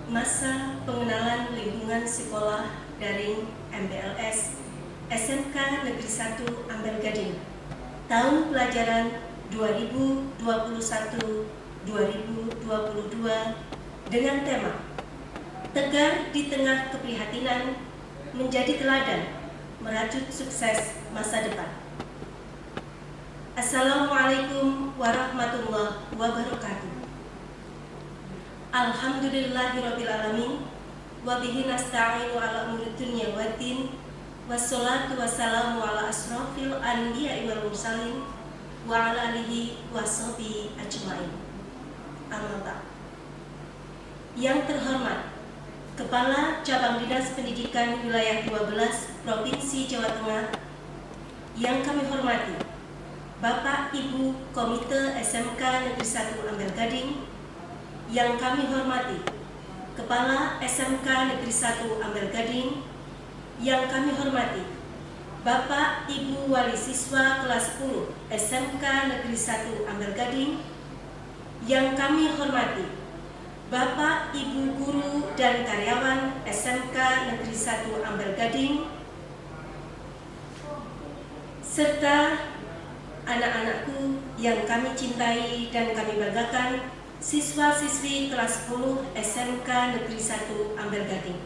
Masa pengenalan lingkungan sekolah daring MPLS SMK Negeri 1 Ampel Gading tahun pelajaran 2021-2022 dengan tema Tegar di Tengah Keprihatinan Menjadi Teladan Merajut Sukses Masa Depan. Assalamualaikum warahmatullahi wabarakatuh. Alhamdulillahirrabbilalamin. Wabihi nasta'inu ala umuri dunya waddin. Wassalatu wassalamu ala asrafil anbiya'i wal mursalin wa ala alihi washabihi ajmain. Amma ba'd. Yang terhormat Kepala Cabang Dinas Pendidikan Wilayah 12 Provinsi Jawa Tengah, yang kami hormati Bapak Ibu Komite SMK Negeri 1 Ampel Gading, yang kami hormati Kepala SMK Negeri 1 Ampel Gading, yang kami hormati Bapak Ibu Wali Siswa kelas 10 SMK Negeri 1 Ampel Gading, yang kami hormati Bapak Ibu Guru dan Karyawan SMK Negeri 1 Ampel Gading, serta anak-anakku yang kami cintai dan kami banggakan, siswa-siswi kelas 10 SMK Negeri 1 Ampel Gading.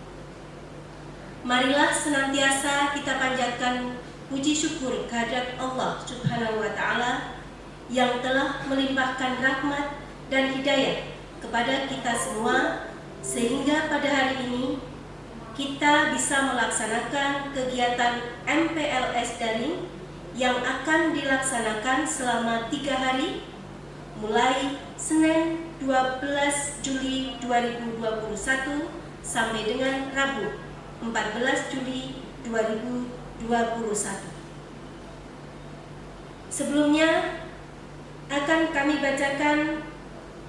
Marilah senantiasa kita panjatkan puji syukur kehadirat Allah Subhanahu wa Ta'ala yang telah melimpahkan rahmat dan hidayah kepada kita semua, sehingga pada hari ini kita bisa melaksanakan kegiatan MPLS daring yang akan dilaksanakan selama 3 hari, mulai Senin 12 Juli 2021 sampai dengan Rabu 14 Juli 2021. Sebelumnya akan kami bacakan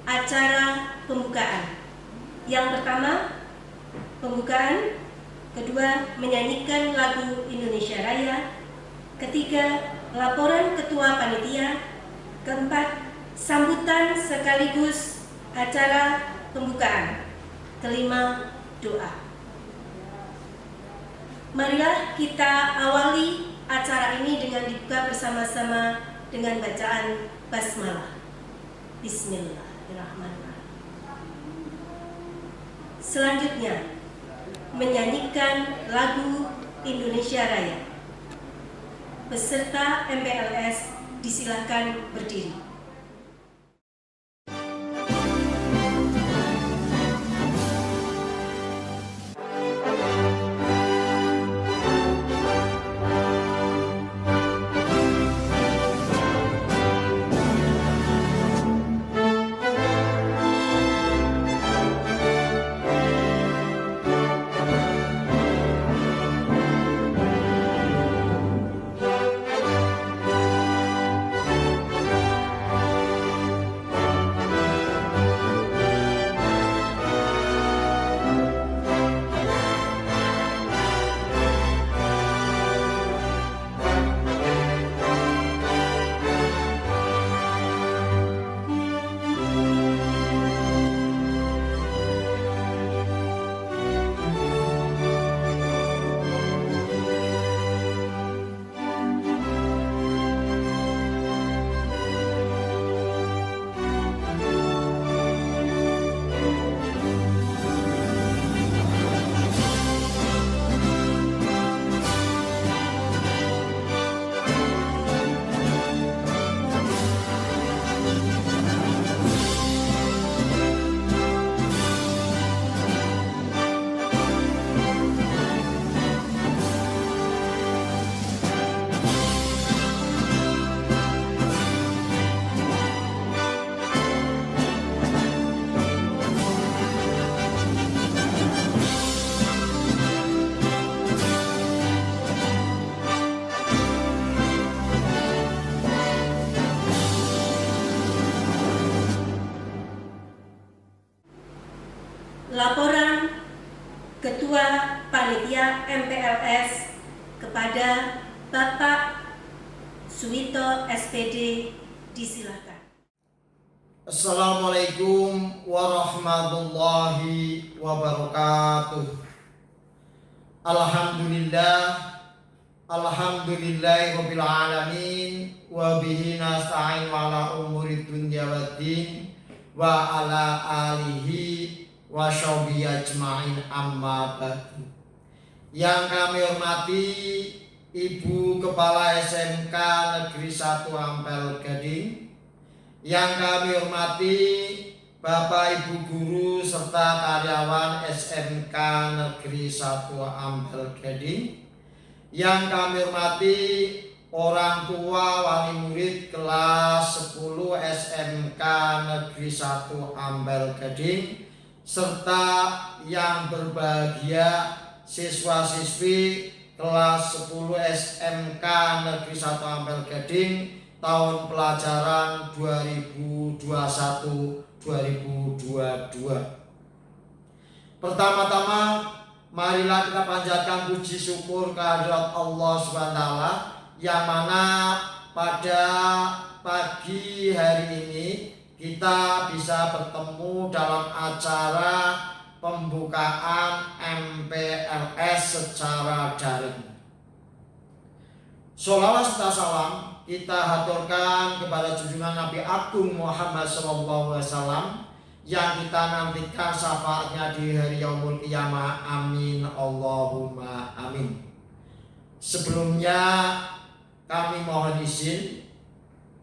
acara pembukaan. Yang pertama, pembukaan. Kedua, menyanyikan lagu Indonesia Raya. Ketiga, laporan ketua panitia. Keempat, sambutan sekaligus acara pembukaan. Kelima, doa. Marilah kita awali acara ini dengan dibuka bersama-sama dengan bacaan basmalah. Bismillahirrahmanirrahim. Selanjutnya, menyanyikan lagu Indonesia Raya. Peserta MPLS disilakan berdiri. Laporan Ketua Panitia MPLS kepada Bapak Suwito SPD disilakan. Assalamualaikum warahmatullahi wabarakatuh. Alhamdulillah, alhamdulillahirabbil alamin, wa bihi nasta'in ala umuri dunya waddin, wa ala alihi wa sahbihi ajmain, amma ba'du. Yang kami hormati Ibu Kepala SMK Negeri 1 Ampel Gading, yang kami hormati Bapak Ibu guru serta karyawan SMK Negeri 1 Ampel Gading, yang kami hormati orang tua wali murid kelas 10 SMK Negeri 1 Ampel Gading, serta yang berbahagia siswa-siswi kelas 10 SMK Negeri 1 Ampel Gading tahun pelajaran 2021-2022. Pertama-tama marilah kita panjatkan puji syukur kehadirat Allah SWT, yang mana pada pagi hari ini kita bisa bertemu dalam acara pembukaan MPLS secara daring. Sholawat serta salam kita haturkan kepada junjungan Nabi Agung Muhammad SAW, yang kita nantikan syafaatnya di hari yaumul qiyamah. Amin Allahumma amin. Sebelumnya kami mohon izin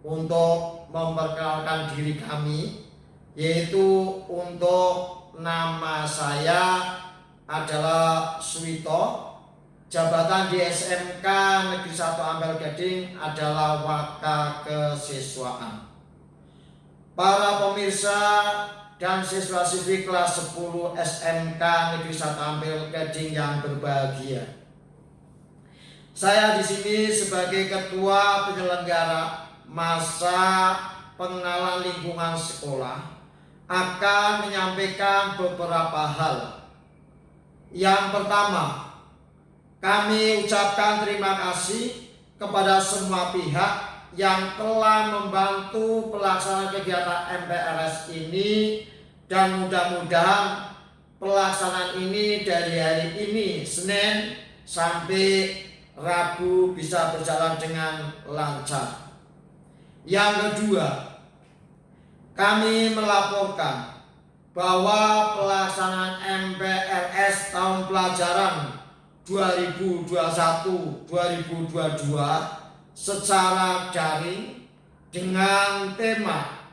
untuk memperkenalkan diri kami, yaitu untuk nama saya adalah Suwito. Jabatan di SMK Negeri 1 Ampel Gading adalah wakakesiswaan. Para pemirsa dan siswa-siswi kelas 10 SMK Negeri 1 Ampel Gading yang berbahagia, saya di sini sebagai ketua penyelenggara masa pengenalan lingkungan sekolah akan menyampaikan beberapa hal. Yang pertama, kami ucapkan terima kasih kepada semua pihak yang telah membantu pelaksanaan kegiatan MPLS ini, dan mudah-mudahan pelaksanaan ini dari hari ini Senin sampai Rabu bisa berjalan dengan lancar. Yang kedua, kami melaporkan bahwa pelaksanaan MPLS tahun pelajaran 2021-2022 secara daring dengan tema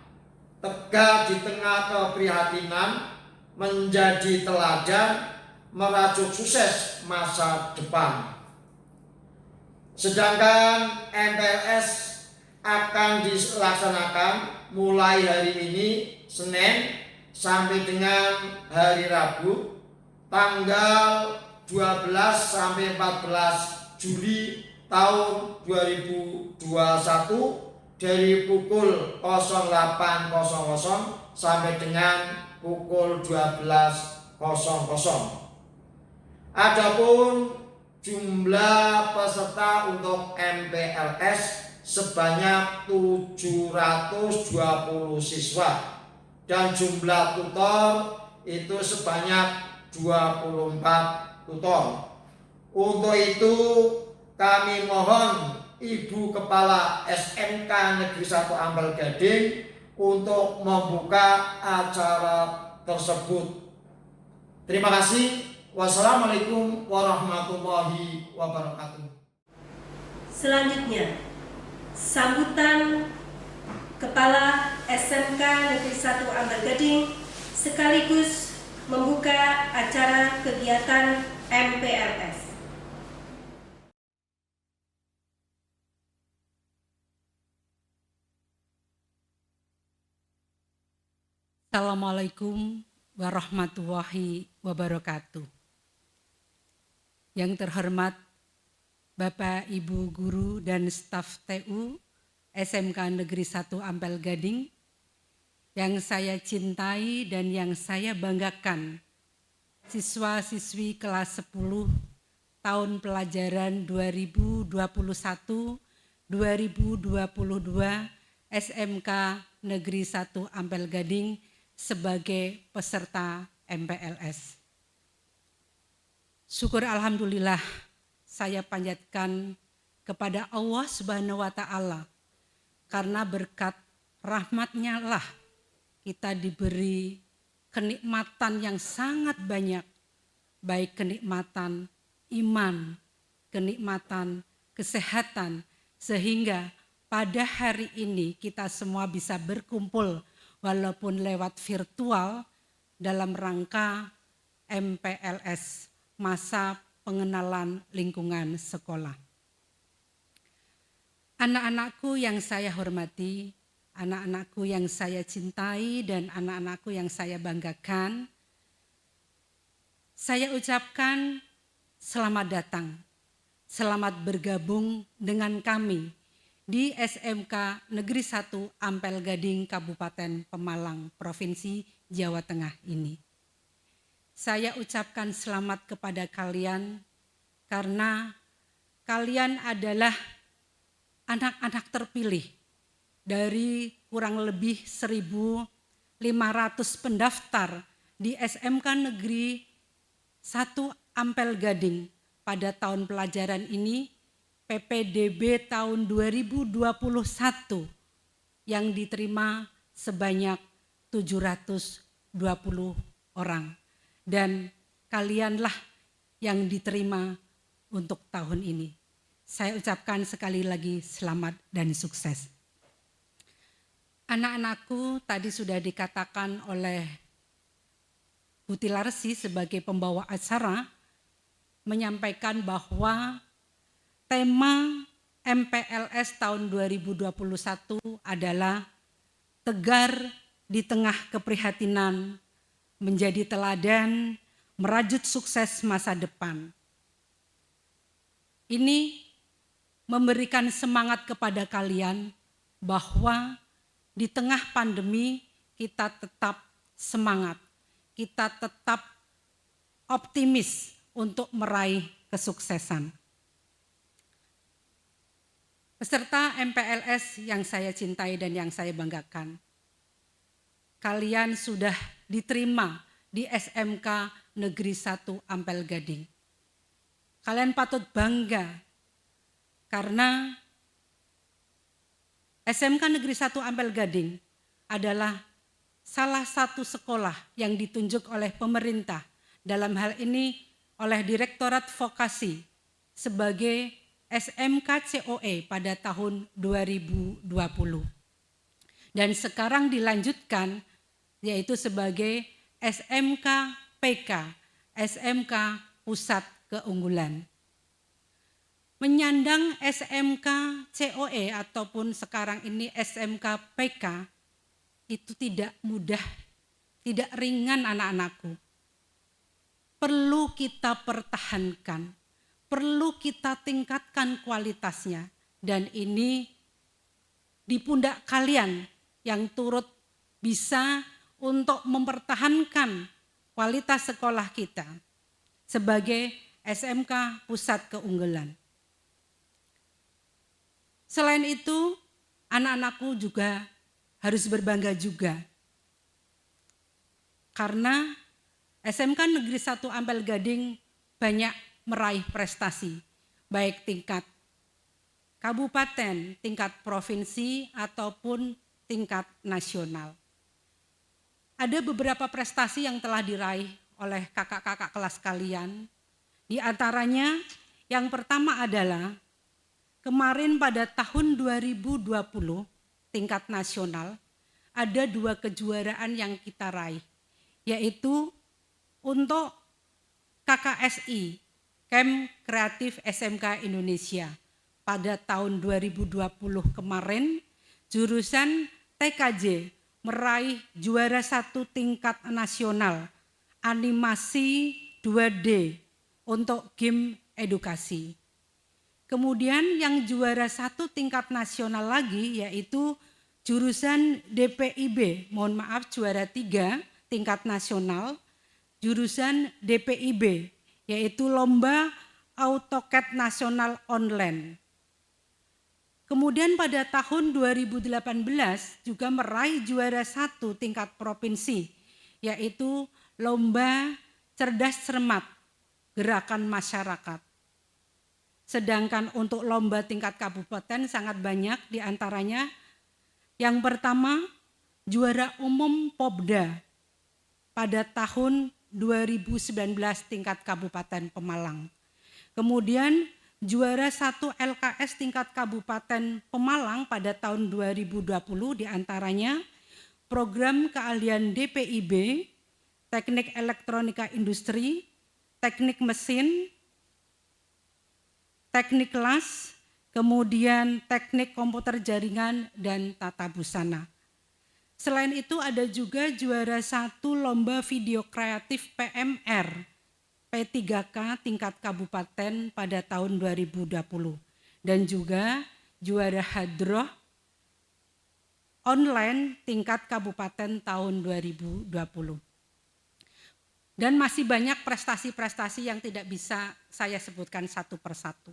Tegak di Tengah Keprihatinan Menjadi Teladan Merajut Sukses Masa Depan. Sedangkan MPLS akan dilaksanakan mulai hari ini Senin sampai dengan hari Rabu tanggal 12 sampai 14 Juli tahun 2021 dari pukul 08.00 sampai dengan pukul 12.00. Adapun jumlah peserta untuk MPLS sebanyak 720 siswa, dan jumlah tutor itu sebanyak 24 tutor. Untuk itu kami mohon Ibu Kepala SMK Negeri 1 Ampel Gading untuk membuka acara tersebut. Terima kasih. Wassalamualaikum warahmatullahi wabarakatuh. Selanjutnya, sambutan Kepala SMK Negeri 1 Ampel Gading sekaligus membuka acara kegiatan MPLS. Assalamualaikum warahmatullahi wabarakatuh. Yang terhormat Bapak Ibu Guru dan staf TU SMK Negeri 1 Ampel Gading, yang saya cintai dan yang saya banggakan, siswa-siswi kelas 10 tahun pelajaran 2021-2022 SMK Negeri 1 Ampel Gading sebagai peserta MPLS. Syukur alhamdulillah saya panjatkan kepada Allah Subhanahu wa taala, karena berkat rahmat-Nya lah kita diberi kenikmatan yang sangat banyak, baik kenikmatan iman, kenikmatan kesehatan, sehingga pada hari ini kita semua bisa berkumpul walaupun lewat virtual dalam rangka MPLS, masa pengenalan lingkungan sekolah. Anak-anakku yang saya hormati, anak-anakku yang saya cintai, dan anak-anakku yang saya banggakan, saya ucapkan selamat datang, selamat bergabung dengan kami di SMK Negeri 1 Ampel Gading Kabupaten Pemalang, Provinsi Jawa Tengah ini. Saya ucapkan selamat kepada kalian karena kalian adalah anak-anak terpilih dari kurang lebih 1.500 pendaftar di SMK Negeri 1 Ampel Gading pada tahun pelajaran ini, PPDB tahun 2021, yang diterima sebanyak 720 orang. Dan kalianlah yang diterima untuk tahun ini. Saya ucapkan sekali lagi selamat dan sukses. Anak-anakku tadi sudah dikatakan oleh Bu Tilarsi sebagai pembawa acara, menyampaikan bahwa tema MPLS tahun 2021 adalah tegar di tengah keprihatinan, menjadi teladan, merajut sukses masa depan. Ini memberikan semangat kepada kalian bahwa di tengah pandemi kita tetap semangat, kita tetap optimis untuk meraih kesuksesan. Peserta MPLS yang saya cintai dan yang saya banggakan, kalian sudah diterima di SMK Negeri 1 Ampel Gading. Kalian patut bangga karena SMK Negeri 1 Ampel Gading adalah salah satu sekolah yang ditunjuk oleh pemerintah, dalam hal ini oleh Direktorat Vokasi sebagai SMK COE pada tahun 2020. Dan sekarang dilanjutkan yaitu sebagai SMK PK, SMK Pusat Keunggulan. Menyandang SMK COE ataupun sekarang ini SMK PK itu tidak mudah, tidak ringan anak-anakku. Perlu kita pertahankan, perlu kita tingkatkan kualitasnya, dan ini di pundak kalian yang turut bisa untuk mempertahankan kualitas sekolah kita sebagai SMK Pusat Keunggulan. Selain itu, anak-anakku juga harus berbangga juga. Karena SMK Negeri 1 Ampel Gading banyak meraih prestasi, baik tingkat kabupaten, tingkat provinsi, ataupun tingkat nasional. Ada beberapa prestasi yang telah diraih oleh kakak-kakak kelas kalian. Di antaranya yang pertama adalah kemarin pada tahun 2020 tingkat nasional ada 2 kejuaraan yang kita raih, yaitu untuk KKSI, Camp Kreatif SMK Indonesia. Pada tahun 2020 kemarin jurusan TKJ meraih juara 1 tingkat nasional animasi 2D untuk game edukasi. Kemudian yang juara 1 tingkat nasional lagi yaitu jurusan DPIB, mohon maaf juara 3 tingkat nasional, jurusan DPIB yaitu Lomba AutoCAD Nasional Online. Kemudian pada tahun 2018 juga meraih juara 1 tingkat provinsi, yaitu Lomba Cerdas Cermat Gerakan Masyarakat. Sedangkan untuk lomba tingkat kabupaten sangat banyak, diantaranya yang pertama juara umum Popda pada tahun 2019 tingkat Kabupaten Pemalang. Kemudian juara 1 LKS tingkat Kabupaten Pemalang pada tahun 2020 diantaranya program keahlian DPIB, teknik elektronika industri, teknik mesin, teknik las, kemudian teknik komputer jaringan dan tata busana. Selain itu ada juga juara 1 lomba video kreatif PMR P3K tingkat kabupaten pada tahun 2020 dan juga juara hadroh online tingkat kabupaten tahun 2020. Dan masih banyak prestasi-prestasi yang tidak bisa saya sebutkan satu persatu.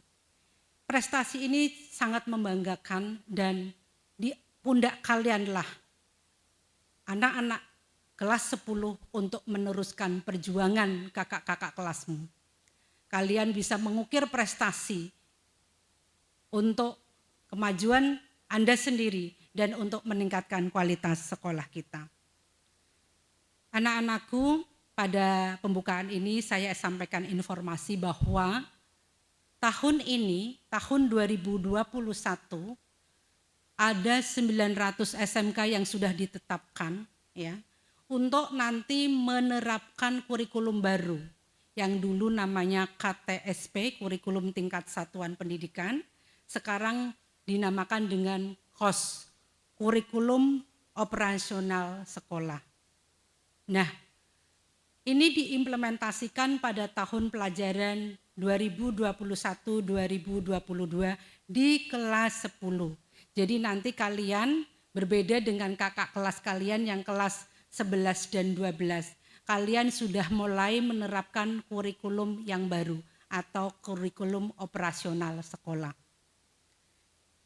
Prestasi ini sangat membanggakan dan di pundak kalianlah anak-anak kelas 10 untuk meneruskan perjuangan kakak-kakak kelasmu. Kalian bisa mengukir prestasi untuk kemajuan Anda sendiri dan untuk meningkatkan kualitas sekolah kita. Anak-anakku, pada pembukaan ini saya sampaikan informasi bahwa tahun ini, tahun 2021, ada 900 SMK yang sudah ditetapkan ya untuk nanti menerapkan kurikulum baru yang dulu namanya KTSP, kurikulum tingkat satuan pendidikan, sekarang dinamakan dengan KOS, kurikulum operasional sekolah. Nah, ini diimplementasikan pada tahun pelajaran 2021-2022 di kelas 10. Jadi nanti kalian berbeda dengan kakak kelas kalian yang kelas 11 dan 12. Kalian sudah mulai menerapkan kurikulum yang baru atau kurikulum operasional sekolah.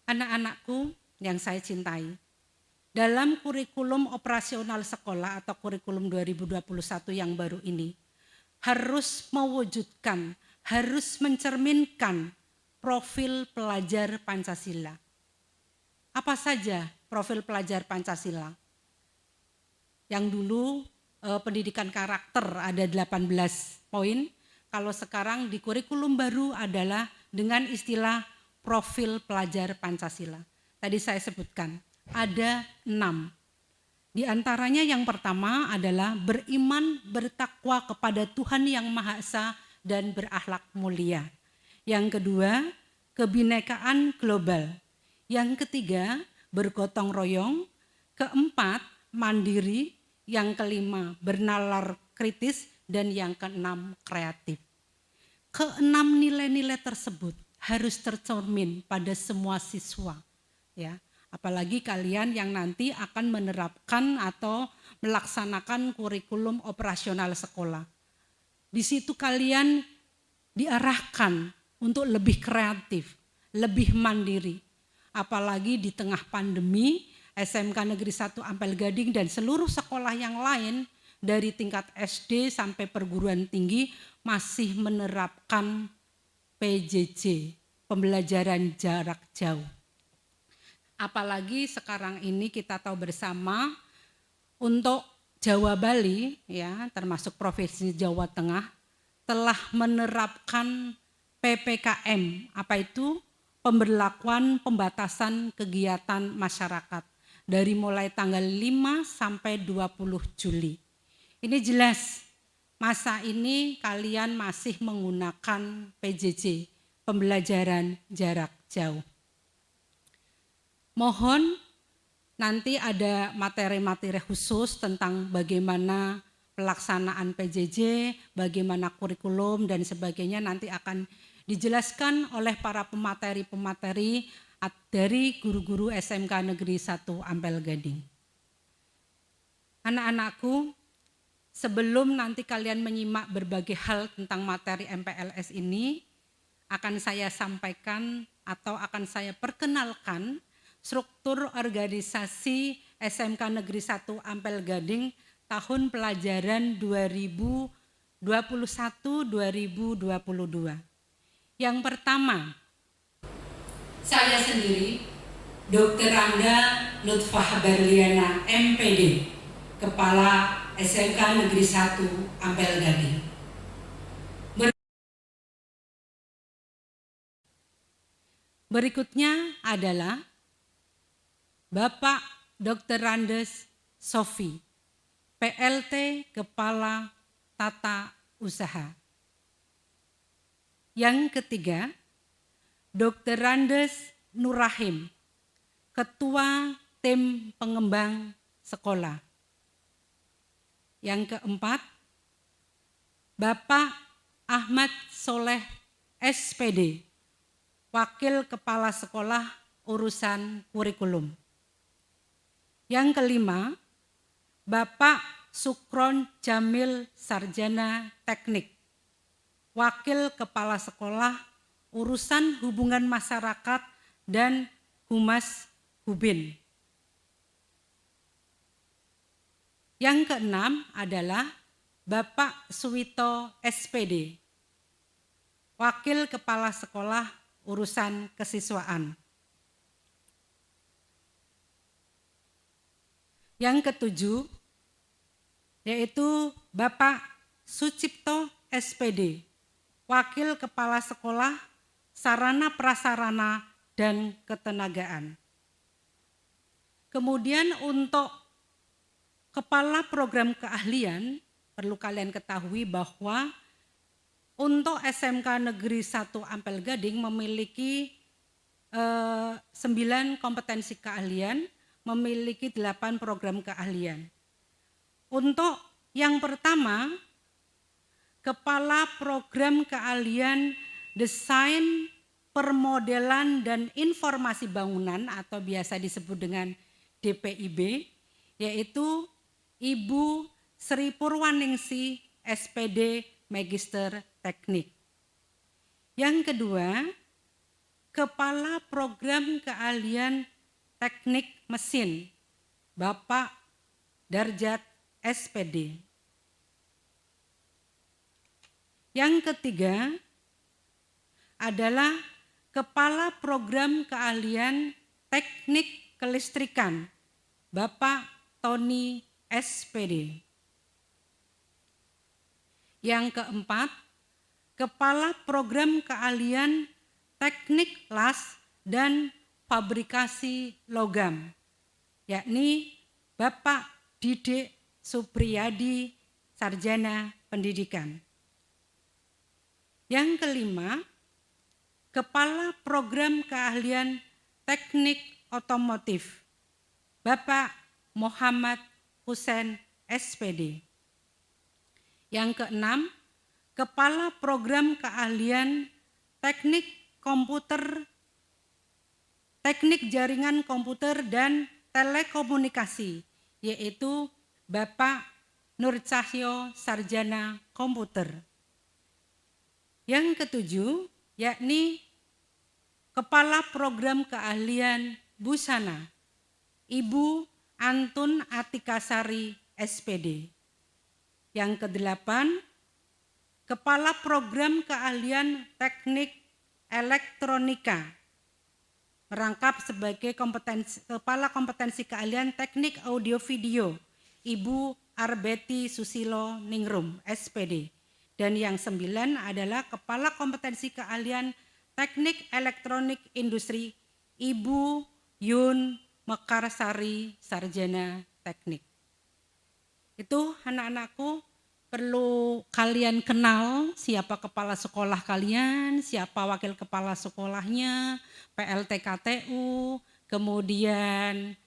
Anak-anakku yang saya cintai, dalam kurikulum operasional sekolah atau kurikulum 2021 yang baru ini harus mewujudkan, harus mencerminkan profil pelajar Pancasila. Apa saja profil pelajar Pancasila? Yang dulu pendidikan karakter ada 18 poin, kalau sekarang di kurikulum baru adalah dengan istilah profil pelajar Pancasila. Tadi saya sebutkan ada 6. Di antaranya yang pertama adalah beriman, bertakwa kepada Tuhan yang Maha Esa dan berakhlak mulia. Yang kedua, kebinekaan global. Yang ketiga, bergotong royong. Keempat, mandiri. Yang kelima, bernalar kritis. Dan yang keenam, kreatif. Keenam nilai-nilai tersebut harus tercermin pada semua siswa, ya. Apalagi kalian yang nanti akan menerapkan atau melaksanakan kurikulum operasional sekolah. Di situ kalian diarahkan untuk lebih kreatif, lebih mandiri. Apalagi di tengah pandemi, SMK Negeri 1 Ampel Gading dan seluruh sekolah yang lain dari tingkat SD sampai perguruan tinggi masih menerapkan PJJ, pembelajaran jarak jauh. Apalagi sekarang ini kita tahu bersama untuk Jawa Bali ya, termasuk Provinsi Jawa Tengah telah menerapkan PPKM. Apa itu? Pemberlakuan pembatasan kegiatan masyarakat dari mulai tanggal 5 sampai 20 Juli. Ini jelas masa ini kalian masih menggunakan PJJ, pembelajaran jarak jauh. Mohon nanti ada materi-materi khusus tentang bagaimana pelaksanaan PJJ, bagaimana kurikulum dan sebagainya nanti akan dijelaskan oleh para pemateri-pemateri dari guru-guru SMK Negeri 1 Ampel Gading. Anak-anakku, sebelum nanti kalian menyimak berbagai hal tentang materi MPLS ini, akan saya sampaikan atau akan saya perkenalkan struktur organisasi SMK Negeri 1 Ampel Gading tahun pelajaran 2021-2022. Yang pertama, saya sendiri, Dr. Rangga Lutfah Berliana, MPD, Kepala SMK Negeri 1 Ampel Gading. Berikutnya adalah Bapak Dr. Randes Sofi, PLT Kepala Tata Usaha. Yang ketiga, Dr. Randes Nurrahim, Ketua Tim Pengembang Sekolah. Yang keempat, Bapak Ahmad Soleh SPD, Wakil Kepala Sekolah Urusan Kurikulum. Yang kelima, Bapak Sukron Jamil Sarjana Teknik, Wakil Kepala Sekolah Urusan Hubungan Masyarakat dan Humas Hubin. Yang keenam adalah Bapak Suwito SPD, Wakil Kepala Sekolah Urusan Kesiswaan. Yang ketujuh, yaitu Bapak Sucipto SPD, Wakil Kepala Sekolah Sarana Prasarana dan Ketenagaan. Kemudian untuk Kepala Program Keahlian, perlu kalian ketahui bahwa untuk SMK Negeri 1 Ampel Gading memiliki 9 kompetensi keahlian, memiliki 8 program keahlian. Untuk yang pertama, Kepala Program Keahlian Desain, Permodelan, dan Informasi Bangunan atau biasa disebut dengan DPIB, yaitu Ibu Sri Purwaningsi, SPD, Magister Teknik. Yang kedua, Kepala Program Keahlian Teknik Mesin, Bapak Darjat, SPD. Yang ketiga adalah Kepala Program Keahlian Teknik Kelistrikan, Bapak Tony, SPD. Yang keempat, Kepala Program Keahlian Teknik Las dan Fabrikasi Logam, yakni Bapak Didik Supriyadi, Sarjana Pendidikan. Yang kelima, Kepala Program Keahlian Teknik Otomotif, Bapak Muhammad Husain, SPD. Yang keenam, Kepala Program Keahlian Teknik Komputer, Teknik Jaringan Komputer dan Telekomunikasi, yaitu Bapak Nur Cahyo, Sarjana Komputer. Yang ketujuh, yakni Kepala Program Keahlian Busana, Ibu Antun Atikasari, SPD. Yang kedelapan, Kepala Program Keahlian Teknik Elektronika, merangkap sebagai Kepala Kompetensi Keahlian Teknik Audio Video, Ibu Arbeti Susilo Ningrum, SPD. Dan yang 9 adalah Kepala Kompetensi Keahlian Teknik Elektronik Industri, Ibu Yun Mekarsari, Sarjana Teknik. Itu anak-anakku, perlu kalian kenal siapa kepala sekolah kalian, siapa wakil kepala sekolahnya, PLT KTU, kemudian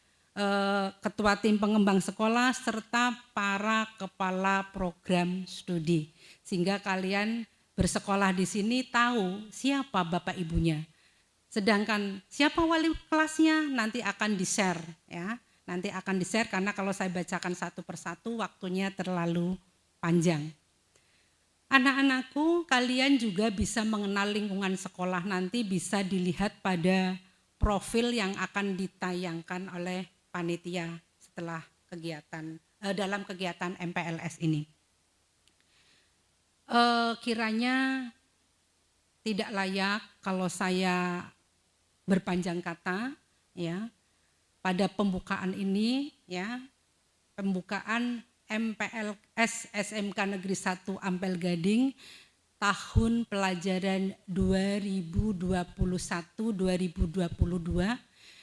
ketua tim pengembang sekolah, serta para kepala program studi. Sehingga kalian bersekolah di sini tahu siapa bapak ibunya. Sedangkan siapa wali kelasnya nanti akan di-share ya. Nanti akan di-share karena kalau saya bacakan satu persatu waktunya terlalu panjang. Anak-anakku, kalian juga bisa mengenal lingkungan sekolah, nanti bisa dilihat pada profil yang akan ditayangkan oleh panitia setelah kegiatan dalam kegiatan MPLS ini. Kiranya tidak layak kalau saya berpanjang kata ya pada pembukaan ini ya, pembukaan MPLS SMK Negeri 1 Ampel Gading tahun pelajaran 2021-2022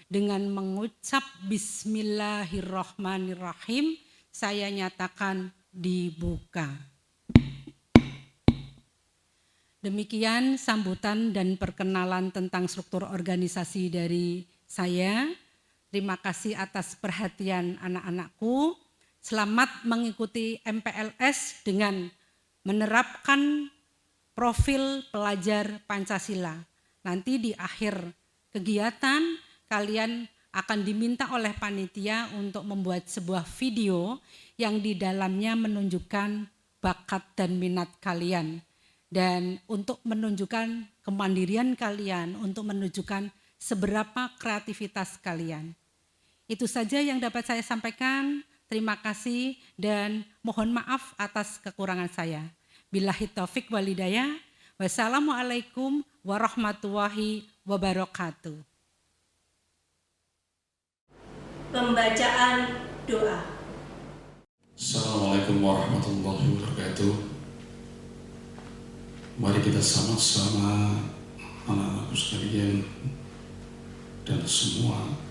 dengan mengucap Bismillahirrahmanirrahim, saya nyatakan dibuka. Demikian sambutan dan perkenalan tentang struktur organisasi dari saya. Terima kasih atas perhatian anak-anakku. Selamat mengikuti MPLS dengan menerapkan profil pelajar Pancasila. Nanti di akhir kegiatan kalian akan diminta oleh panitia untuk membuat sebuah video yang di dalamnya menunjukkan bakat dan minat kalian. Dan untuk menunjukkan kemandirian kalian, untuk menunjukkan seberapa kreativitas kalian. Itu saja yang dapat saya sampaikan. Terima kasih dan mohon maaf atas kekurangan saya. Billahi taufik wal hidayah. Wassalamualaikum warahmatullahi wabarakatuh. Pembacaan doa. Assalamualaikum warahmatullahi wabarakatuh. Mari kita sama-sama anak-anakku sekalian dan semua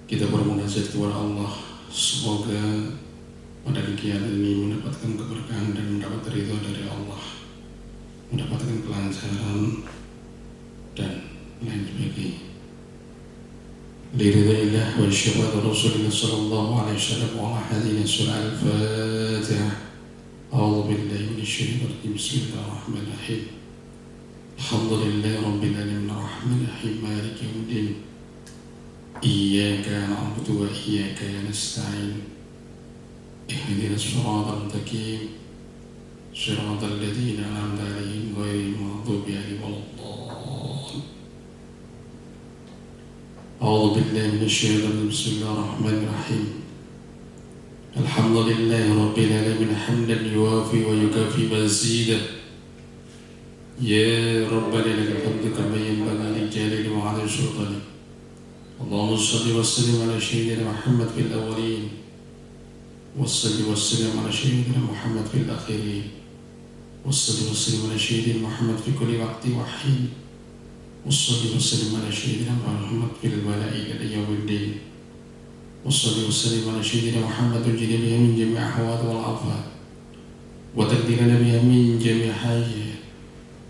kita bermunajat kepada Allah, semoga pada kegiatan ini mendapatkan keberkahan dan mendapat ridho dari Allah, mendapatkan kelancaran dan lain sebagainya. Liridillah wa syafaat Rasulullah sallallahu alaihi wasallam wa ala hadina surah Al-Fatihah. A'udzu billahi minasyaitonir rajim. Bismillahirrahmanirrahim. Alhamdulillahi rabbil alamin arrahmanir rahim maliki yaumiddin. Iyyaka na'budu wa iyyaka nasta'in. Ihdinas siratal mustaqim. Siratal ladzina an'amta 'alaihim ghairil maghdubi 'alaihim waladdallin. A'udzu billahi minasyaitonir rajim. Bismillahirrahmanirrahim. Alhamdulillahi rabbil alamin hamdan yuwafi wa yukafi mazidah. Ya rabbana lakal hamdu kama yanbaghi li jalali wa 'azimi sultanik. اللهم صل وسلم على سيدنا محمد في الأولين وصل وسلم على سيدنا محمد في الآخرين وصل وسلم على سيدنا محمد في كل وقت وحين وصل وسلم على سيدنا محمد في الملائكة يوم الدين وصل وسلم على سيدنا محمد تنجينا بها من جميع الأحوال والآفات وتقدرنا بها من جميع حاجات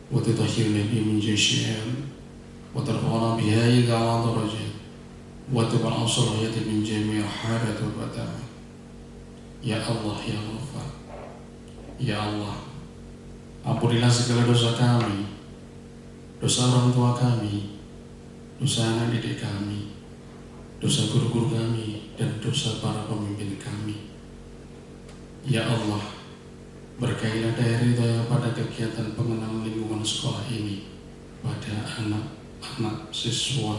وتطهرنا بها من جميع الشرور وترفعنا بها إلى أعلى درجات وتبع صلاحية من جميع حالات والبدائع. Ya Allah, Ya Ghaffar, Ya Allah, ampunilah segala dosa kami, dosa orang tua kami, dosa anak didik kami, dosa guru-guru kami, dan dosa para pemimpin kami. Ya Allah, berkailah dari ridha pada kegiatan pengenalan lingkungan sekolah ini pada anak-anak siswa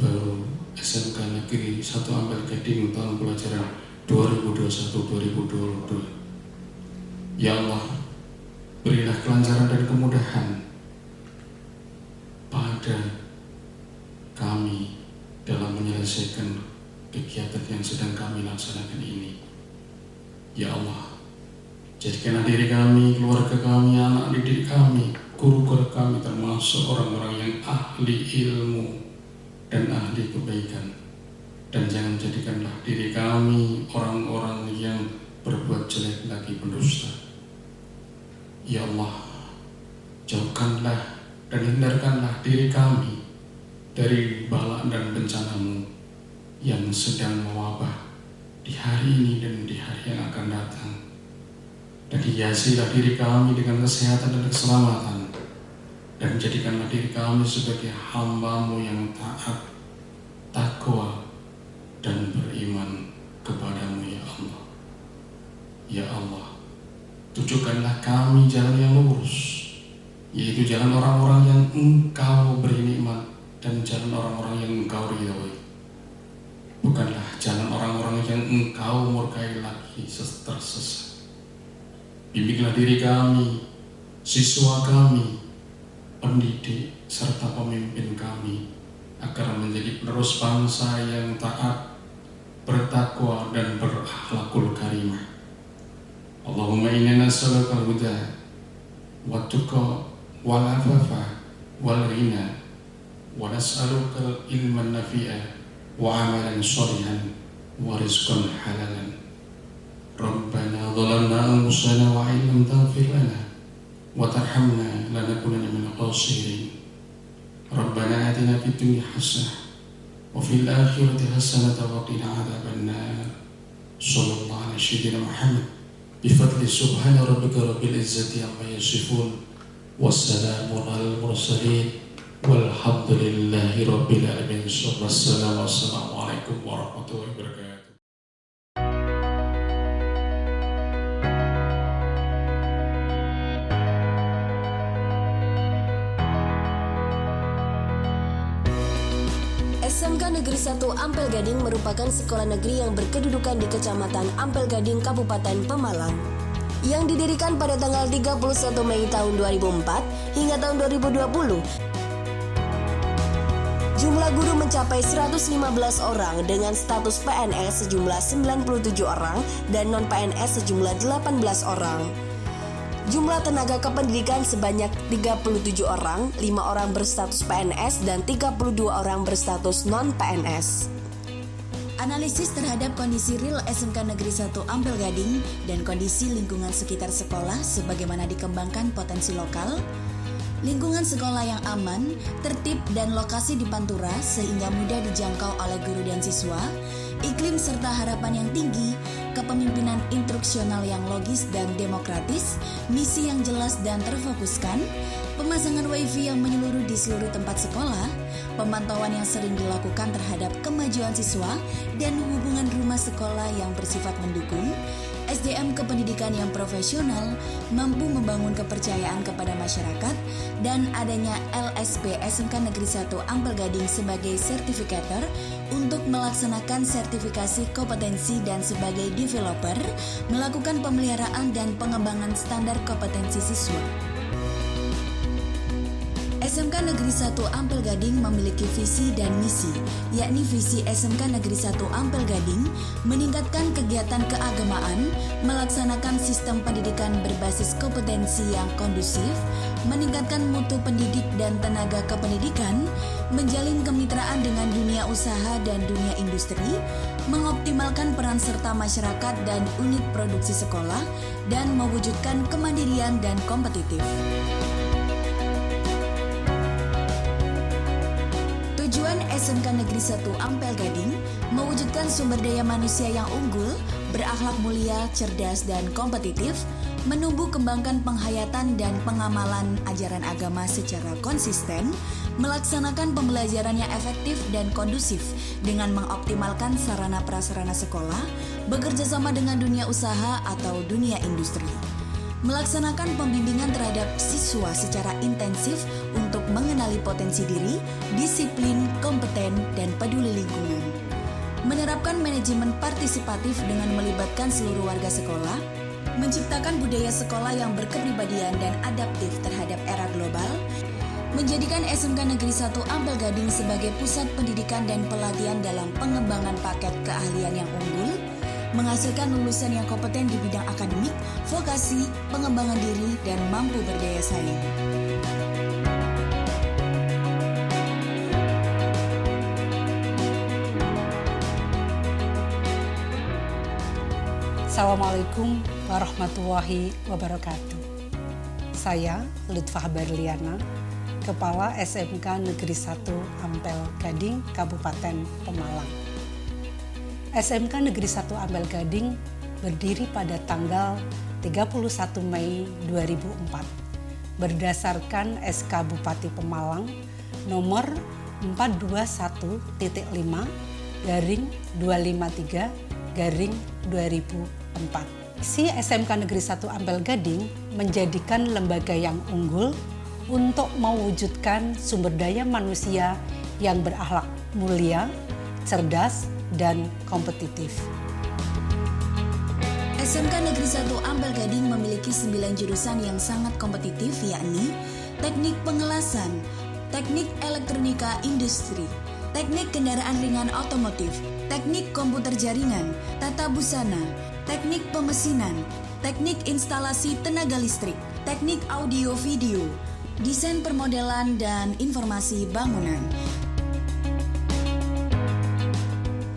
baru SMK Negeri 1 Ampel Gading tahun pelajaran 2021-2022. Ya Allah, berilah kelancaran dan kemudahan pada kami dalam menyelesaikan kegiatan yang sedang kami laksanakan ini. Ya Allah, jadikanlah diri kami, keluarga kami, anak didik kami, guru-guru kami termasuk orang-orang yang ahli ilmu dan ahli kebaikan, dan jangan jadikanlah diri kami orang-orang yang berbuat jelek lagi, pendusta. Ya Allah, jauhkanlah dan hindarkanlah diri kami dari bala dan bencana-Mu yang sedang mewabah di hari ini dan di hari yang akan datang, dan hiasilah diri kami dengan kesehatan dan keselamatan, dan jadikanlah diri kami sebagai hamba-Mu yang taat, takwa, dan beriman kepada-Mu, ya Allah. Ya Allah, tunjukkanlah kami jalan yang lurus, yaitu jalan orang-orang yang Engkau beri nikmat dan jalan orang-orang yang Engkau ridhoi. Bukanlah jalan orang-orang yang Engkau murkai lagi tersesat. Bimbinglah diri kami, siswa kami, pendidik, serta pemimpin kami, agar menjadi penerus bangsa yang taat, bertakwa, dan berakhlakul karimah. Allahumma inna nas'aluka al-huda wat-tuqa wal-afafa wal-ghina wa nas'aluka al-ilman nafi'a wa amalan sholihan wa rizqan halalan. Rabbana dhalamna anfusana wa in lam taghfir lana wa tarhamna lanakunanna minal khasirin. Rabbana atina fid dunya hasanah wa fil akhirati hasanah wa qina adzaban nar. Sallallahu alaihi sayyidina Muhammad bifadli subhana rabbika rabbil izzati amma yasifun wassalamun alal mursalin walhamdulillahi rabbil alamin. Wassalamualaikum warahmatullahi wabarakatuh. SMK Negeri 1 Ampel Gading merupakan sekolah negeri yang berkedudukan di Kecamatan Ampel Gading, Kabupaten Pemalang, yang didirikan pada tanggal 31 Mei tahun 2004 hingga tahun 2020. Jumlah guru mencapai 115 orang dengan status PNS sejumlah 97 orang dan non-PNS sejumlah 18 orang. Jumlah tenaga kependidikan sebanyak 37 orang, 5 orang berstatus PNS dan 32 orang berstatus non-PNS. Analisis terhadap kondisi real SMK Negeri 1 Ampel Gading dan kondisi lingkungan sekitar sekolah sebagaimana dikembangkan potensi lokal, lingkungan sekolah yang aman, tertib dan lokasi di Pantura sehingga mudah dijangkau oleh guru dan siswa, iklim serta harapan yang tinggi, kepemimpinan instruksional yang logis dan demokratis, misi yang jelas dan terfokuskan, pemasangan wifi yang menyeluruh di seluruh tempat sekolah, pemantauan yang sering dilakukan terhadap kemajuan siswa dan hubungan rumah sekolah yang bersifat mendukung, SDM kependidikan yang profesional, mampu membangun kepercayaan kepada masyarakat, dan adanya LSP SMK Negeri 1 Ampel Gading sebagai sertifikator untuk melaksanakan sertifikasi kompetensi dan sebagai developer melakukan pemeliharaan dan pengembangan standar kompetensi siswa. SMK Negeri 1 Ampel Gading memiliki visi dan misi, yakni visi SMK Negeri 1 Ampel Gading meningkatkan kegiatan keagamaan, melaksanakan sistem pendidikan berbasis kompetensi yang kondusif, meningkatkan mutu pendidik dan tenaga kependidikan, menjalin kemitraan dengan dunia usaha dan dunia industri, mengoptimalkan peran serta masyarakat dan unit produksi sekolah, dan mewujudkan kemandirian dan kompetitif. Tujuan SMK Negeri 1 Ampel Gading mewujudkan sumber daya manusia yang unggul, berakhlak mulia, cerdas, dan kompetitif, menumbuh kembangkan penghayatan dan pengamalan ajaran agama secara konsisten, melaksanakan pembelajaran yang efektif dan kondusif dengan mengoptimalkan sarana prasarana sekolah, bekerja sama dengan dunia usaha atau dunia industri. Melaksanakan pembimbingan terhadap siswa secara intensif untuk mengenali potensi diri, disiplin, kompeten, dan peduli lingkungan. Menerapkan manajemen partisipatif dengan melibatkan seluruh warga sekolah, menciptakan budaya sekolah yang berkepribadian dan adaptif terhadap era global, menjadikan SMK Negeri 1 Ampel Gading sebagai pusat pendidikan dan pelatihan dalam pengembangan paket keahlian yang unggul, menghasilkan lulusan yang kompeten di bidang akademik, vokasi, pengembangan diri, dan mampu berdaya saing. Assalamualaikum warahmatullahi wabarakatuh. Saya Lutfah Berliana, Kepala SMK Negeri 1 Ampel Gading, Kabupaten Pemalang. SMK Negeri 1 Ampel Gading berdiri pada tanggal 31 Mei 2004 berdasarkan SK Bupati Pemalang nomor 421.5/253/2004 Direksi SMK Negeri 1 Ampel Gading menjadikan lembaga yang unggul untuk mewujudkan sumber daya manusia yang berakhlak mulia, cerdas, dan kompetitif. SMK Negeri 1 Ampel Gading memiliki 9 jurusan yang sangat kompetitif, yakni Teknik Pengelasan, Teknik Elektronika Industri, Teknik Kendaraan Ringan Otomotif, Teknik Komputer Jaringan, Tata Busana, Teknik Pemesinan, Teknik Instalasi Tenaga Listrik, Teknik Audio Video, Desain Permodelan dan Informasi Bangunan.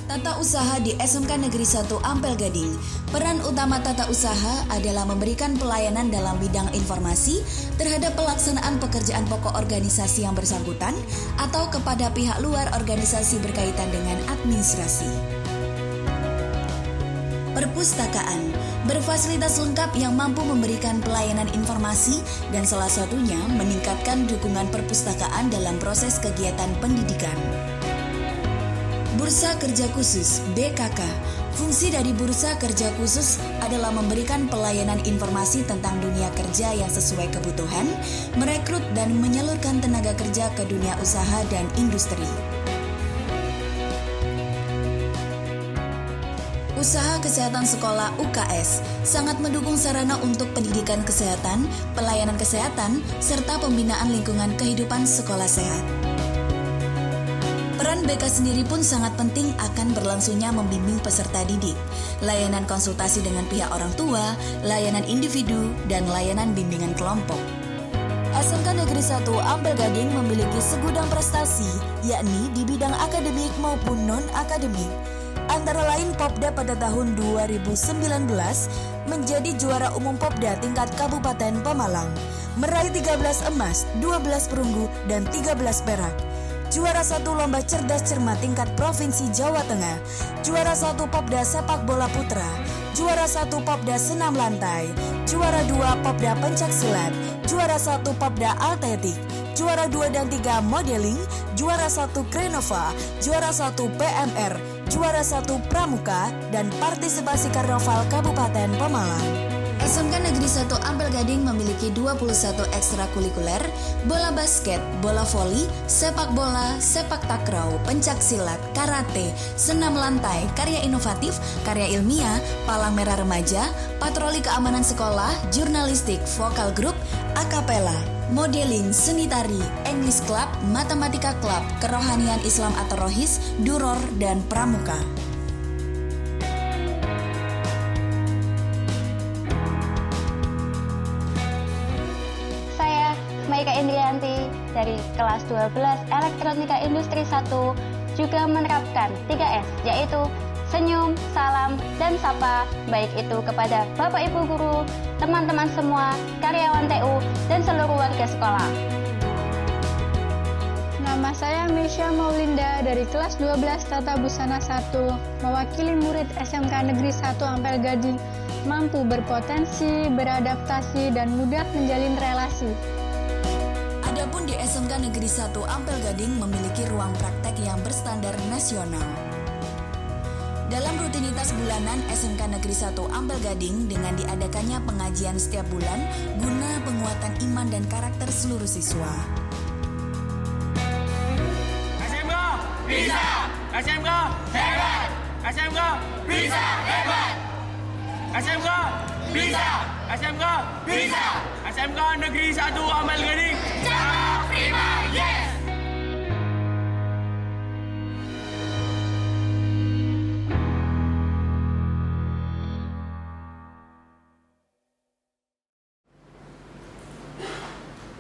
Tata usaha di SMK Negeri 1 Ampel Gading. Peran utama tata usaha adalah memberikan pelayanan dalam bidang informasi terhadap pelaksanaan pekerjaan pokok organisasi yang bersangkutan atau kepada pihak luar organisasi berkaitan dengan administrasi. Perpustakaan berfasilitas lengkap yang mampu memberikan pelayanan informasi dan salah satunya meningkatkan dukungan perpustakaan dalam proses kegiatan pendidikan. Bursa Kerja Khusus (BKK). Fungsi dari Bursa Kerja Khusus adalah memberikan pelayanan informasi tentang dunia kerja yang sesuai kebutuhan, merekrut dan menyalurkan tenaga kerja ke dunia usaha dan industri. Usaha Kesehatan Sekolah UKS sangat mendukung sarana untuk pendidikan kesehatan, pelayanan kesehatan, serta pembinaan lingkungan kehidupan sekolah sehat. Peran BK sendiri pun sangat penting akan berlangsungnya membimbing peserta didik, layanan konsultasi dengan pihak orang tua, layanan individu, dan layanan bimbingan kelompok. SMK Negeri 1 Ampel Gading memiliki segudang prestasi, yakni di bidang akademik maupun non-akademik. Antara lain Popda pada tahun 2019 menjadi juara umum Popda tingkat Kabupaten Pemalang, meraih 13 emas, 12 perunggu, dan 13 perak. Juara 1 Lomba Cerdas Cermat tingkat Provinsi Jawa Tengah, juara 1 Popda Sepak Bola Putra, juara 1 Popda Senam Lantai, juara 2 Popda Pencaksilat, juara 1 Popda Atletik, juara 2 dan 3 Modeling, juara 1 Krenova, juara 1 PMR, juara 1 Pramuka, dan partisipasi Karnaval Kabupaten Pemalang. SMK Negeri 1 Ampel Gading memiliki 21 ekstrakurikuler, bola basket, bola voli, sepak bola, sepak takraw, pencaksilat, karate, senam lantai, karya inovatif, karya ilmiah, palang merah remaja, patroli keamanan sekolah, jurnalistik, vokal grup, akapela, modeling, seni tari, English Club, matematika club, kerohanian Islam atau rohis, duror, dan pramuka. Maika Indrianti dari kelas 12 Elektronika Industri 1 juga menerapkan 3S, yaitu senyum, salam, dan sapa, baik itu kepada Bapak Ibu Guru, teman-teman semua, karyawan TU, dan seluruh warga sekolah. Nama saya Misha Maulinda dari kelas 12 Tata Busana 1, mewakili murid SMK Negeri 1 Ampel Gading, mampu berpotensi, beradaptasi, dan mudah menjalin relasi. Adapun di SMK Negeri 1 Ampel Gading memiliki ruang praktek yang berstandar nasional. Dalam rutinitas bulanan SMK Negeri 1 Ampel Gading dengan diadakannya pengajian setiap bulan guna penguatan iman dan karakter seluruh siswa. SMK bisa, SMK hebat, SMK bisa hebat, SMK bisa, SMK bisa, SMK Negeri 1 Ampel Gading. Jawab prima, yes.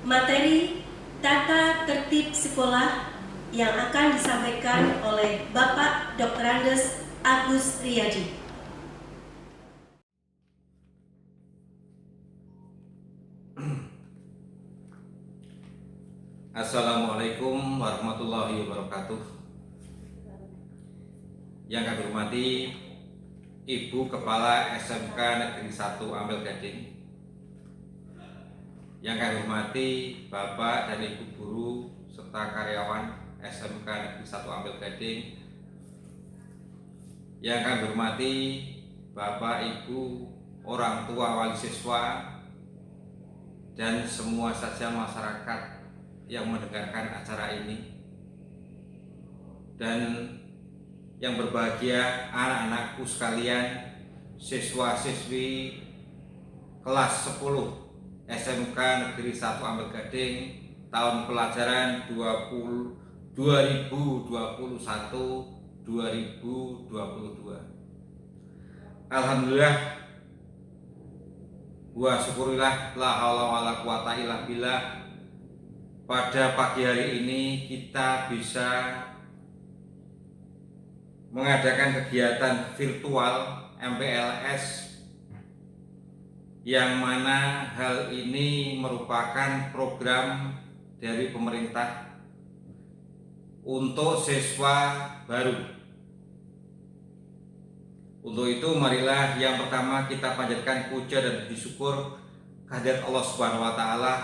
Materi tata tertib sekolah yang akan disampaikan oleh Bapak Dr. Andes Agus Riyadi. Assalamualaikum warahmatullahi wabarakatuh. Yang kami hormati Ibu Kepala SMK Negeri 1 Ampel Gading, yang kami hormati Bapak dan Ibu Guru serta karyawan SMK Negeri 1 Ampel Gading, yang kami hormati Bapak, Ibu, orang tua wali siswa, dan semua saja masyarakat yang mendengarkan acara ini. Dan yang berbahagia anak-anakku sekalian, siswa-siswi kelas 10 SMK Negeri 1 Ampel Gading tahun pelajaran 2021-2022. Alhamdulillah wa syukurillah, la haula wala quwata illa billah. Pada pagi hari ini kita bisa mengadakan kegiatan virtual MPLS, yang mana hal ini merupakan program dari pemerintah untuk siswa baru. Untuk itu marilah yang pertama kita panjatkan puja dan puji syukur kehadirat Allah Subhanahu wa taala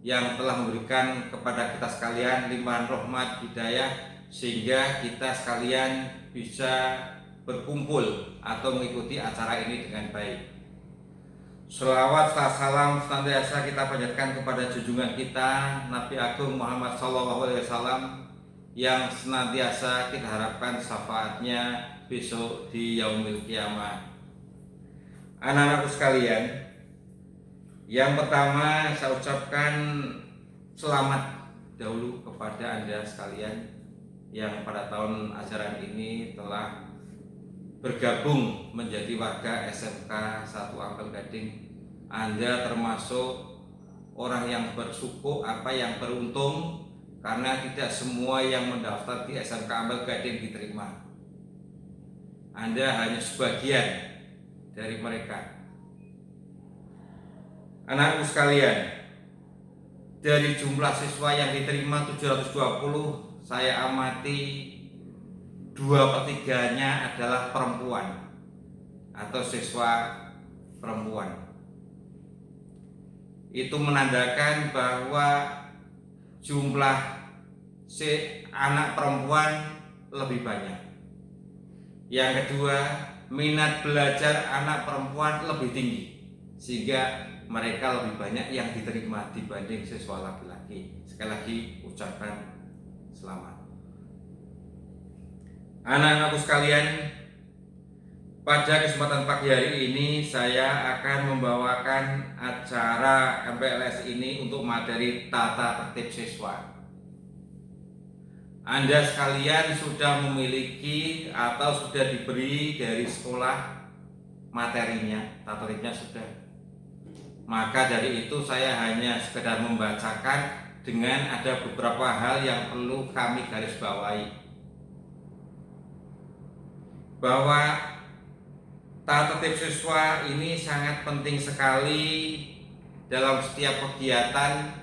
yang telah memberikan kepada kita sekalian limpahan rahmat hidayah sehingga kita sekalian bisa berkumpul atau mengikuti acara ini dengan baik. Sholawat salam senantiasa kita panjatkan kepada junjungan kita Nabi Agung Muhammad SAW yang senantiasa kita harapkan syafaatnya besok di yaumil kiamah. Anak-anakku sekalian, yang pertama saya ucapkan selamat dahulu kepada Anda sekalian yang pada tahun ajaran ini telah bergabung menjadi warga SMK 1 Ampel Gading. Anda termasuk orang yang bersyukur, yang beruntung, karena tidak semua yang mendaftar di SMK Ampel Gading diterima. Anda hanya sebagian dari mereka. Anakku sekalian, dari jumlah siswa yang diterima 720, saya amati 2/3-nya adalah perempuan atau siswa perempuan. Itu menandakan bahwa jumlah anak perempuan lebih banyak. Yang kedua, minat belajar anak perempuan lebih tinggi, sehingga mereka lebih banyak yang diterima dibanding siswa laki-laki. Sekali lagi ucapkan selamat. Anak-anakku sekalian, pada kesempatan pagi hari ini saya akan membawakan acara MPLS ini untuk materi tata tertib siswa. Anda sekalian sudah memiliki atau sudah diberi dari sekolah materinya, tata tertibnya sudah. Maka dari itu saya hanya sekedar membacakan dengan ada beberapa hal yang perlu kami garis bawahi. Bahwa tata tertib siswa ini sangat penting sekali dalam setiap kegiatan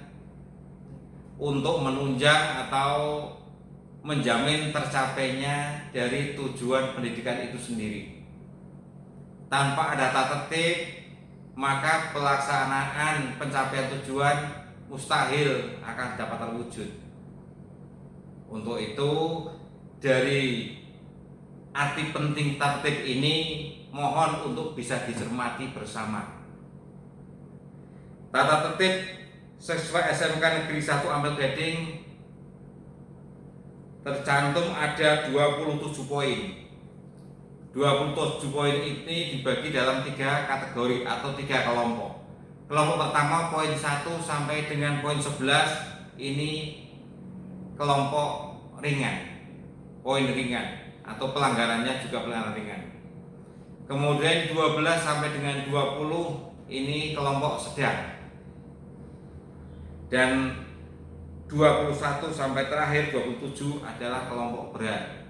untuk menunjang atau menjamin tercapainya dari tujuan pendidikan itu sendiri. Tanpa ada tata tertib, maka pelaksanaan pencapaian tujuan mustahil akan dapat terwujud. Untuk itu, dari arti penting tata tertib ini mohon untuk bisa dicermati bersama. Tata tertib siswa SMK Negeri 1 Ampel Gading tercantum ada 27 poin. 27 poin ini dibagi dalam 3 kategori atau 3 kelompok. Kelompok pertama poin 1 sampai dengan poin 11 ini kelompok ringan, poin ringan atau pelanggarannya juga pelanggaran ringan. Kemudian 12 sampai dengan 20 ini kelompok sedang. Dan 21 sampai terakhir 27 adalah kelompok berat.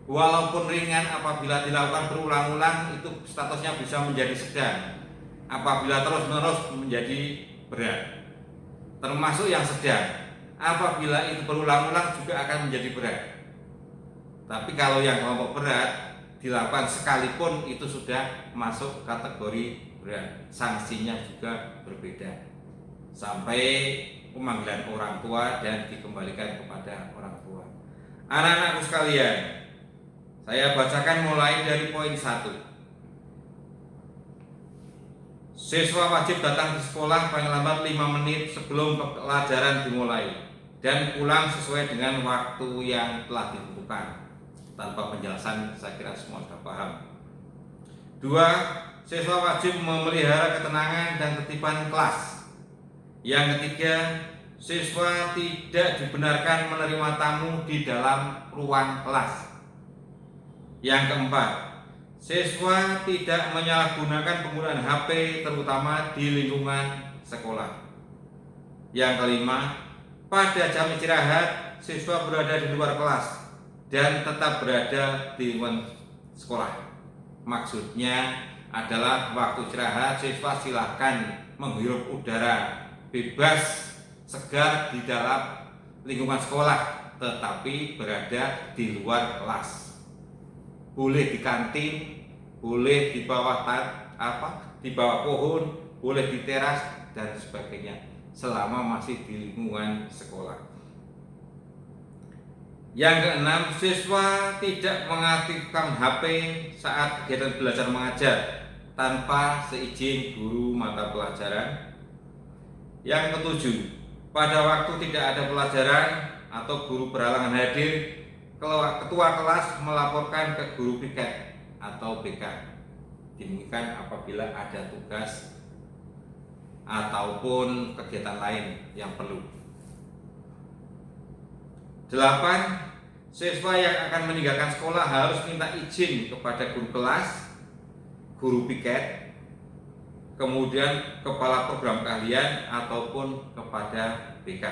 Walaupun ringan apabila dilakukan berulang-ulang itu statusnya bisa menjadi sedang. Apabila terus-menerus menjadi berat. Termasuk yang sedang. Apabila itu berulang-ulang juga akan menjadi berat. Tapi kalau yang kelompok berat dilakukan sekalipun itu sudah masuk kategori berat. Sanksinya juga berbeda. Sampai pemanggilan orang tua dan dikembalikan kepada orang tua. Anak-anakku sekalian, saya bacakan mulai dari poin 1. Siswa wajib datang di sekolah paling lambat 5 menit sebelum pelajaran dimulai dan pulang sesuai dengan waktu yang telah ditentukan. Tanpa penjelasan, saya kira semua sudah paham. 2. Siswa wajib memelihara ketenangan dan ketertiban kelas. Yang ketiga, siswa tidak dibenarkan menerima tamu di dalam ruang kelas. Yang keempat, siswa tidak menyalahgunakan penggunaan HP terutama di lingkungan sekolah. Yang kelima, pada jam istirahat siswa berada di luar kelas dan tetap berada di lingkungan sekolah. Maksudnya adalah waktu istirahat siswa silakan menghirup udara bebas segar di dalam lingkungan sekolah, tetapi berada di luar kelas. Boleh di kantin, boleh di bawah di bawah pohon, boleh di teras dan sebagainya, selama masih di lingkungan sekolah. Yang keenam, siswa tidak mengaktifkan HP saat kegiatan belajar mengajar tanpa seizin guru mata pelajaran. Yang ketujuh, pada waktu tidak ada pelajaran atau guru berhalangan hadir, ketua kelas melaporkan ke guru piket atau BK. Dimungkinkan apabila ada tugas ataupun kegiatan lain yang perlu. 8. Siswa yang akan meninggalkan sekolah harus minta izin kepada guru kelas, guru piket, kemudian kepala program keahlian ataupun kepada BK.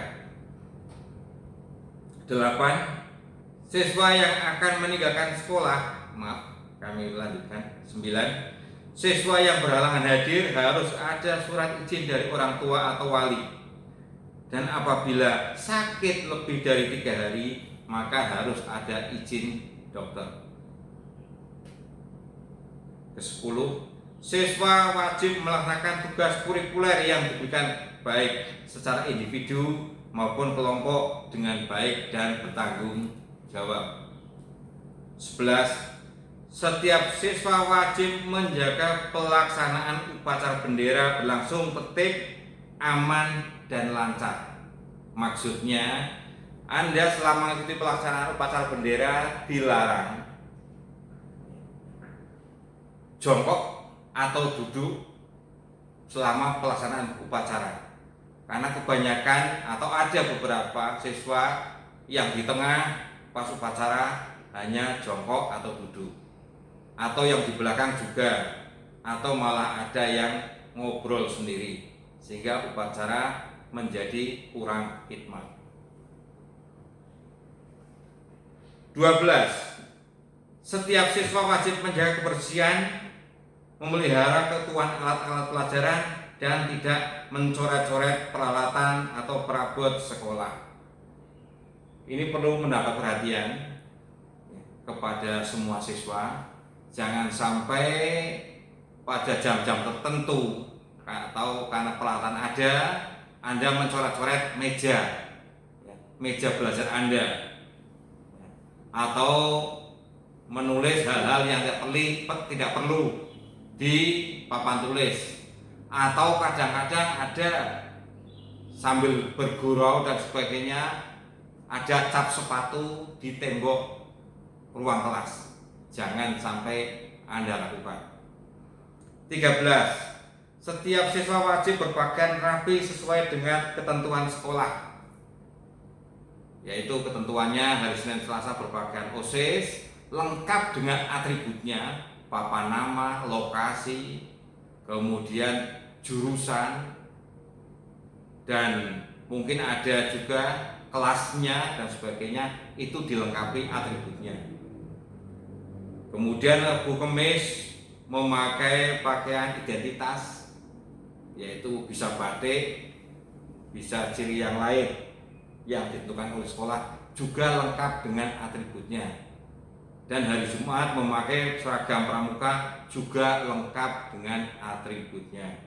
8. Siswa yang akan meninggalkan sekolah, kami lanjutkan. 9. Siswa yang berhalangan hadir harus ada surat izin dari orang tua atau wali. Dan apabila sakit lebih dari 3 hari, maka harus ada izin dokter. 10. Siswa wajib melaksanakan tugas kurikuler yang diberikan baik secara individu maupun kelompok dengan baik dan bertanggung jawab. 11. Setiap siswa wajib menjaga pelaksanaan upacara bendera berlangsung tertib, aman, dan lancar. Maksudnya, Anda selama mengikuti pelaksanaan upacara bendera dilarang jongkok atau duduk selama pelaksanaan upacara. Karena kebanyakan atau ada beberapa siswa yang di tengah pas upacara hanya jongkok atau duduk, atau yang di belakang juga, atau malah ada yang ngobrol sendiri, sehingga upacara menjadi kurang hikmat. 12. Setiap siswa wajib menjaga kebersihan, memelihara keutuhan alat-alat pelajaran, dan tidak mencoret-coret peralatan atau perabot sekolah. Ini perlu mendapat perhatian kepada semua siswa. Jangan sampai pada jam-jam tertentu atau karena peralatan ada, Anda mencoret-coret meja belajar Anda, atau menulis hal-hal yang tidak perlu di papan tulis, atau kadang-kadang ada sambil bergurau dan sebagainya ada cap sepatu di tembok ruang kelas. Jangan sampai Anda lakukan. 13. Setiap siswa wajib berpakaian rapi sesuai dengan ketentuan sekolah, yaitu ketentuannya hari Senin Selasa berpakaian OSIS lengkap dengan atributnya, papan nama, lokasi, kemudian jurusan, dan mungkin ada juga kelasnya dan sebagainya, itu dilengkapi atributnya. Kemudian Rabu Kamis memakai pakaian identitas, yaitu bisa batik, bisa ciri yang lain yang ditentukan oleh sekolah, juga lengkap dengan atributnya. Dan hari Jumat memakai seragam pramuka, juga lengkap dengan atributnya.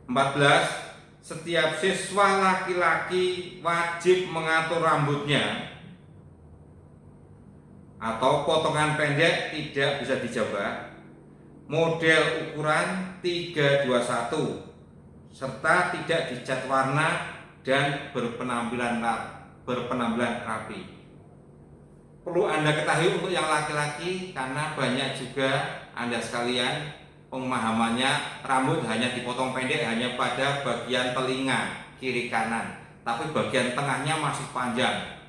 14. Setiap siswa laki-laki wajib mengatur rambutnya, atau potongan pendek tidak bisa dijabak, model ukuran 321 serta tidak dicat warna dan berpenampilan rapi. Perlu Anda ketahui untuk yang laki-laki, karena banyak juga Anda sekalian pemahamannya rambut hanya dipotong pendek hanya pada bagian telinga kiri kanan, tapi bagian tengahnya masih panjang.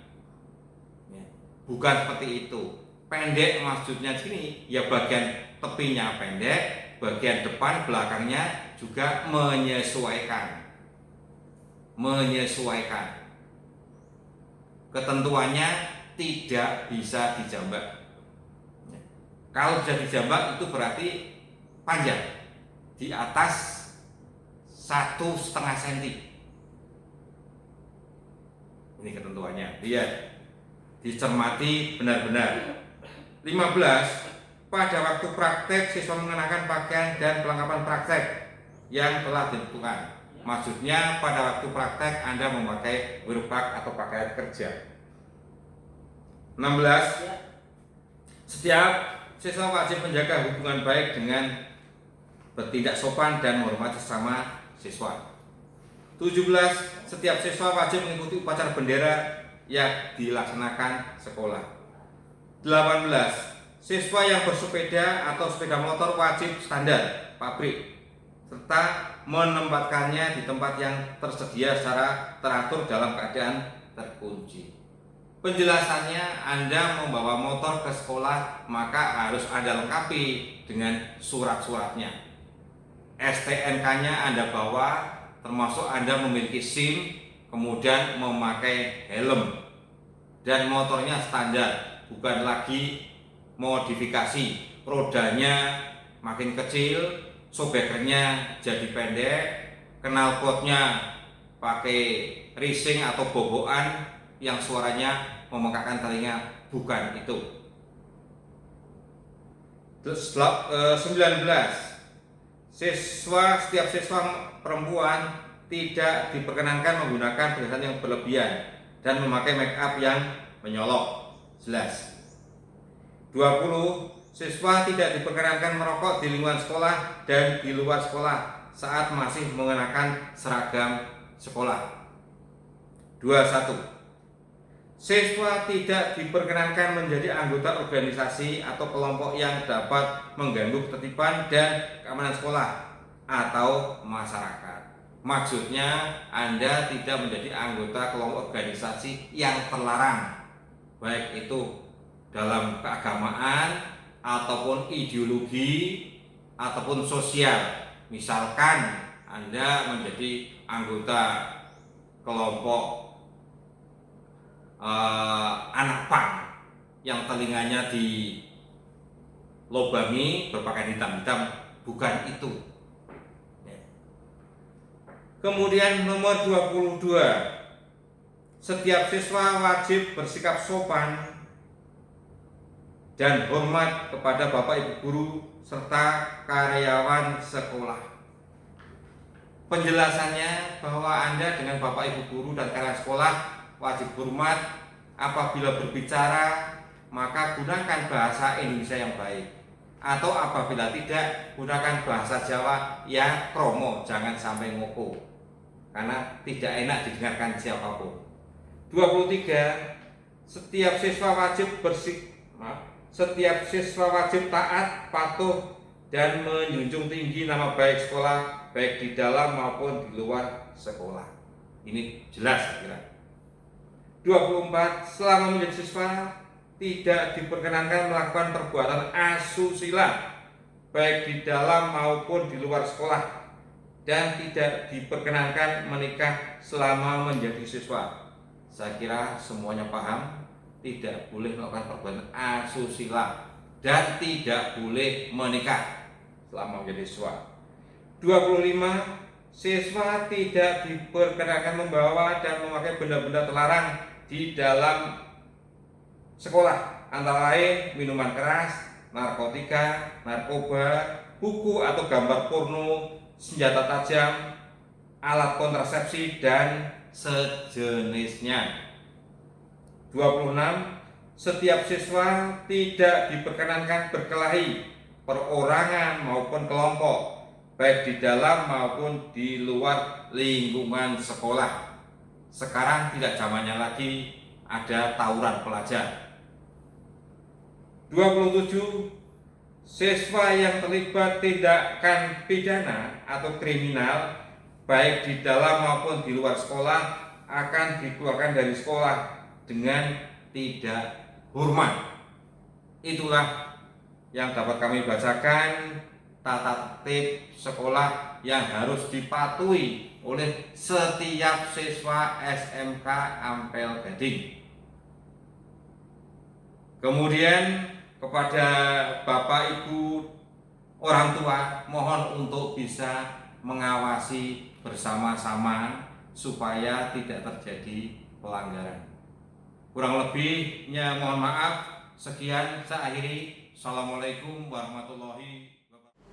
Bukan seperti itu. Pendek maksudnya sini ya bagian tepinya pendek, bagian depan belakangnya juga menyesuaikan. Ketentuannya tidak bisa dijambak. Kalau bisa dijambak itu berarti panjang di atas 1,5 cm. Ini ketentuannya. Lihat, dicermati benar-benar. 15. Pada waktu praktek siswa mengenakan pakaian dan perlengkapan praktek yang telah ditentukan. Maksudnya pada waktu praktek Anda memakai workbag atau pakaian kerja. 16. Setiap siswa wajib menjaga hubungan baik dengan bertindak sopan dan menghormati sesama siswa. 17. Setiap siswa wajib mengikuti upacara bendera yang dilaksanakan sekolah. 18. Siswa yang bersepeda atau sepeda motor wajib standar pabrik serta menempatkannya di tempat yang tersedia secara teratur dalam keadaan terkunci. Penjelasannya, Anda membawa motor ke sekolah maka harus Anda lengkapi dengan surat-suratnya. STNK-nya Anda bawa, termasuk Anda memiliki SIM, kemudian memakai helm, dan motornya standar, bukan lagi modifikasi. Rodanya makin kecil, sobekernya jadi pendek, knalpotnya pakai racing atau bobokan yang suaranya memekakkan telinga, bukan itu. 19. Setiap siswa perempuan tidak diperkenankan menggunakan perhiasan yang berlebihan dan memakai make up yang menyolok. Jelas. 20. Siswa tidak diperkenankan merokok di lingkungan sekolah dan di luar sekolah saat masih mengenakan seragam sekolah. 21. Siswa tidak diperkenankan menjadi anggota organisasi atau kelompok yang dapat mengganggu ketertiban dan keamanan sekolah atau masyarakat. Maksudnya Anda tidak menjadi anggota kelompok organisasi yang terlarang, baik itu dalam keagamaan ataupun ideologi ataupun sosial. Misalkan Anda menjadi anggota kelompok anak pang yang telinganya dilobangi berpakaian hitam-hitam, bukan itu. Kemudian nomor 22. Setiap siswa wajib bersikap sopan dan hormat kepada Bapak Ibu guru serta karyawan sekolah. Penjelasannya bahwa Anda dengan Bapak Ibu guru dan karyawan sekolah wajib hormat. Apabila berbicara maka gunakan bahasa Indonesia yang baik, atau apabila tidak gunakan bahasa Jawa yang kromo, jangan sampai ngoko, karena tidak enak didengarkan siapapun. 23. Setiap siswa wajib taat, patuh dan menjunjung tinggi nama baik sekolah, baik di dalam maupun di luar sekolah. Ini jelas saya kira. 24. Selama menjadi siswa tidak diperkenankan melakukan perbuatan asusila baik di dalam maupun di luar sekolah, dan tidak diperkenankan menikah selama menjadi siswa. Saya kira semuanya paham, tidak boleh melakukan perbuatan asusila dan tidak boleh menikah selama menjadi siswa. 25. Siswa tidak diperkenankan membawa dan memakai benda-benda terlarang di dalam sekolah, antara lain minuman keras, narkotika, narkoba, buku atau gambar porno, senjata tajam, alat kontrasepsi dan sejenisnya. 26. Setiap siswa tidak diperkenankan berkelahi perorangan maupun kelompok, baik di dalam maupun di luar lingkungan sekolah. Sekarang tidak zamannya lagi ada tawuran pelajar. 27. Siswa yang terlibat tindakan pidana atau kriminal baik di dalam maupun di luar sekolah akan dikeluarkan dari sekolah dengan tidak hormat. Itulah yang dapat kami bacakan tata tertib sekolah yang harus dipatuhi oleh setiap siswa SMK Ampel Gading. Kemudian kepada Bapak Ibu orang tua, mohon untuk bisa mengawasi bersama-sama supaya tidak terjadi pelanggaran. Kurang lebihnya mohon maaf. Sekian, saya akhiri. Assalamualaikum warahmatullahi wabarakatuh.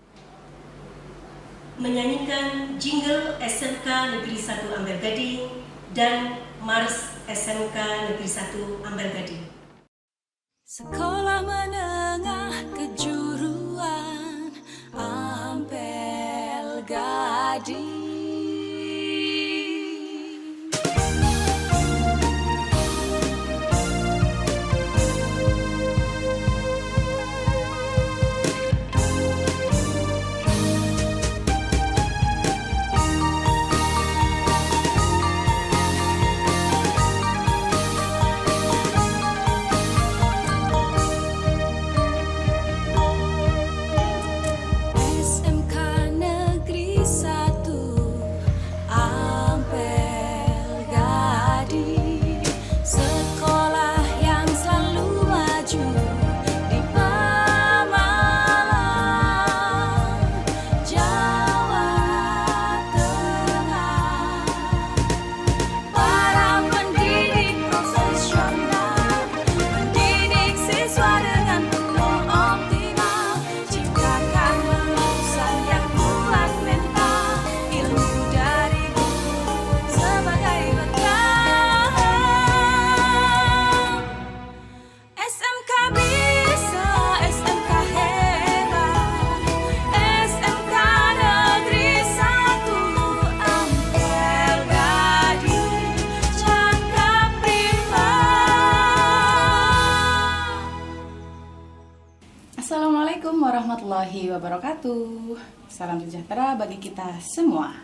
Menyanyikan jingle SMK Negeri 1 Ampel Gading dan Mars SMK Negeri 1 Ampel Gading. Sekolah Menengah Kejuruan Ampel Gading. Assalamualaikum warahmatullahi wabarakatuh. Salam sejahtera bagi kita semua.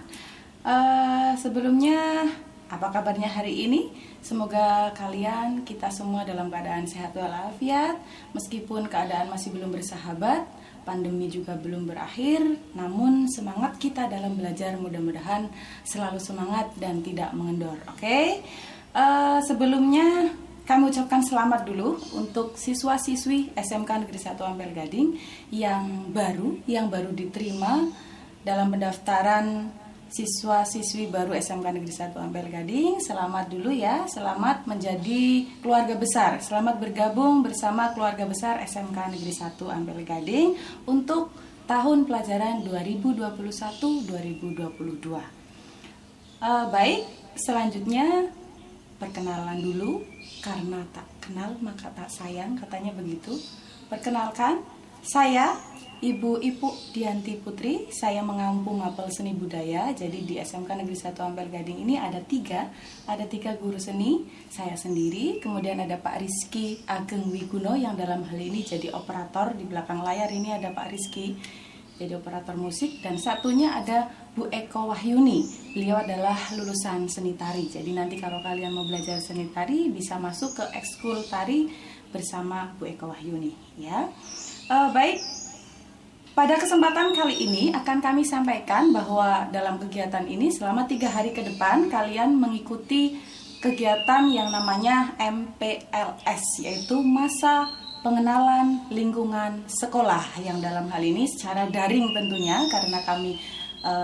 Sebelumnya, apa kabarnya hari ini? Semoga kalian, kita semua dalam keadaan sehat walafiat. Meskipun keadaan masih belum bersahabat, pandemi juga belum berakhir, namun semangat kita dalam belajar mudah-mudahan selalu semangat dan tidak mengendor. Oke? Sebelumnya kami ucapkan selamat dulu untuk siswa-siswi SMK Negeri 1 Ampel Gading yang baru diterima dalam pendaftaran siswa-siswi baru SMK Negeri 1 Ampel Gading. Selamat dulu ya, selamat menjadi keluarga besar, selamat bergabung bersama keluarga besar SMK Negeri 1 Ampel Gading untuk tahun pelajaran 2021-2022. Baik, selanjutnya perkenalan dulu, karena tak kenal maka tak sayang, katanya begitu. Perkenalkan, saya Ibu Ipuk Dianti Putri, saya mengampu mapel seni budaya. Jadi di SMK Negeri 1 Ampel Gading ini ada tiga guru seni, saya sendiri, kemudian ada Pak Rizky Ageng Wiguno yang dalam hal ini jadi operator. Di belakang layar ini ada Pak Rizky jadi operator musik, dan satunya ada Bu Eko Wahyuni. Beliau adalah lulusan seni tari. Jadi nanti kalau kalian mau belajar seni tari bisa masuk ke ekskul tari bersama Bu Eko Wahyuni ya. Baik, pada kesempatan kali ini akan kami sampaikan bahwa dalam kegiatan ini selama 3 hari ke depan kalian mengikuti kegiatan yang namanya MPLS, yaitu masa pengenalan lingkungan sekolah, yang dalam hal ini secara daring tentunya karena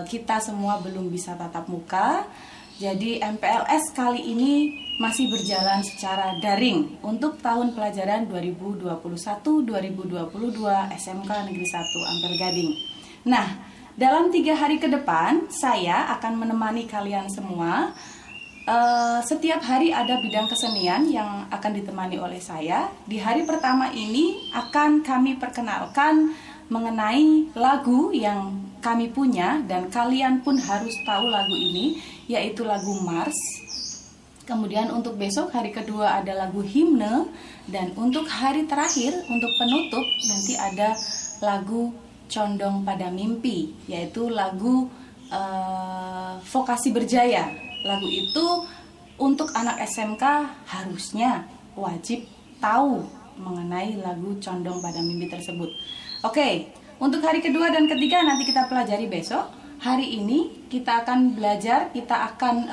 kita semua belum bisa tatap muka. Jadi MPLS kali ini masih berjalan secara daring untuk tahun pelajaran 2021-2022 SMK Negeri 1 Ampel Gading. Nah, dalam 3 hari ke depan saya akan menemani kalian semua. Setiap hari ada bidang kesenian yang akan ditemani oleh saya. Di hari pertama ini akan kami perkenalkan mengenai lagu yang kami punya dan kalian pun harus tahu lagu ini, yaitu lagu Mars. Kemudian untuk besok hari kedua ada lagu himne, dan untuk hari terakhir untuk penutup nanti ada lagu Condong Pada Mimpi, yaitu lagu Vokasi Berjaya. Lagu itu untuk anak SMK harusnya wajib tahu mengenai lagu Condong Pada Mimpi tersebut. Oke, untuk hari kedua dan ketiga nanti kita pelajari besok. Hari ini kita akan belajar, kita akan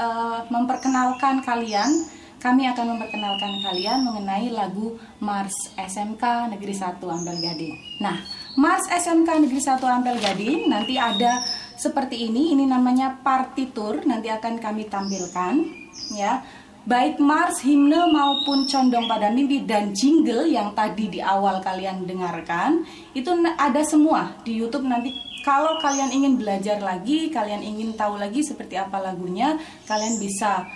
memperkenalkan kalian. Kami akan memperkenalkan kalian mengenai lagu Mars SMK Negeri 1 Ampel Gading. Nah, Mars SMK Negeri 1 Ampel Gading nanti ada seperti ini namanya partitur, nanti akan kami tampilkan ya. Baik Mars, himne maupun Condong Pada Mimpi dan jingle yang tadi di awal kalian dengarkan, itu ada semua di YouTube nanti. Kalau kalian ingin belajar lagi, kalian ingin tahu lagi seperti apa lagunya, kalian bisa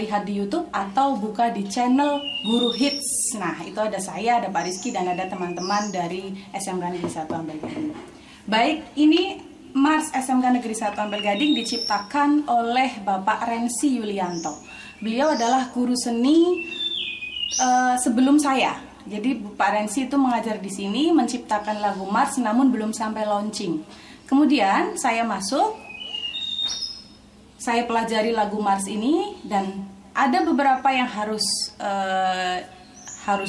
lihat di YouTube atau buka di channel Guru Hits. Nah, itu ada saya, ada Pak Rizky, dan ada teman-teman dari SMK Negeri 1 Ampel Gading. Baik, ini Mars SMK Negeri 1 Ampel Gading diciptakan oleh Bapak Rensi Yulianto. Beliau adalah guru seni sebelum saya. Jadi Pak Rensi itu mengajar di sini, menciptakan lagu Mars, namun belum sampai launching. Kemudian saya masuk, saya pelajari lagu Mars ini, dan ada beberapa yang harus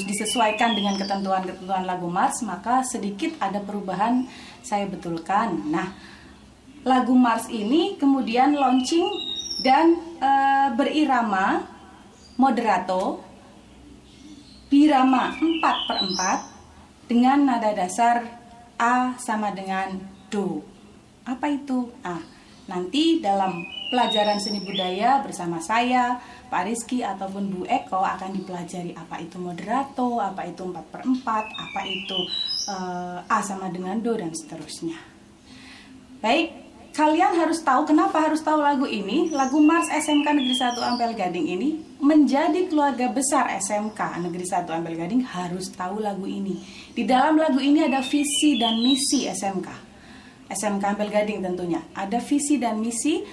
disesuaikan dengan ketentuan-ketentuan lagu Mars, maka sedikit ada perubahan saya betulkan. Nah, lagu Mars ini kemudian launching dan berirama moderato, birama 4/4 dengan nada dasar A sama dengan Do. Apa itu? Nanti dalam pelajaran seni budaya bersama saya, Pak Rizky ataupun Bu Eko akan dipelajari apa itu moderato, apa itu 4/4, apa itu A sama dengan Do, dan seterusnya. Baik, kalian harus tahu, kenapa harus tahu lagu ini? Lagu Mars SMK Negeri 1 Ampel Gading ini, menjadi keluarga besar SMK Negeri 1 Ampel Gading harus tahu lagu ini. Di dalam lagu ini ada visi dan misi SMK Ampel Gading tentunya. Ada visi dan misi,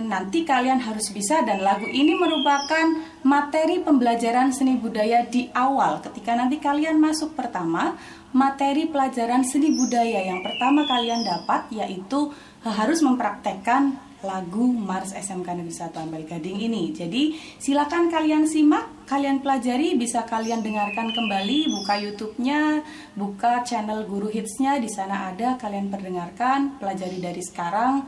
nanti kalian harus bisa, dan lagu ini merupakan materi pembelajaran seni budaya di awal. Ketika nanti kalian masuk pertama, materi pelajaran seni budaya yang pertama kalian dapat yaitu harus mempraktekkan lagu Mars SMK Negeri 1 Ampel Gading ini. Jadi silakan kalian simak, kalian pelajari, bisa kalian dengarkan kembali, buka YouTube-nya, buka channel Guru Hits-nya, di sana ada, kalian perdengarkan, pelajari dari sekarang.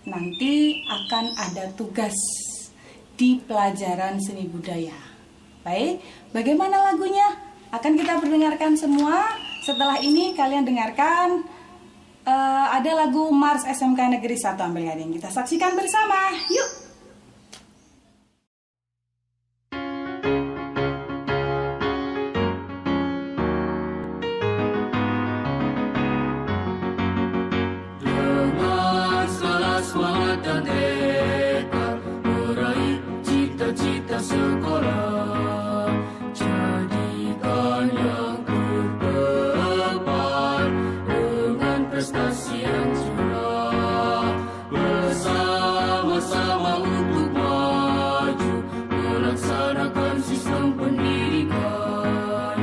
Nanti akan ada tugas di pelajaran seni budaya. Baik, bagaimana lagunya? Akan kita perdengarkan semua. Setelah ini kalian dengarkan ada lagu Mars SMK Negeri 1 Ampel Gading. Kita saksikan bersama. Yuk! Dengan segala semangat dan tekad, meraih cita-cita sekolah, jadikan yang terdepan dengan prestasi yang cerah. Bersama-sama untuk maju, melaksanakan sistem pendidikan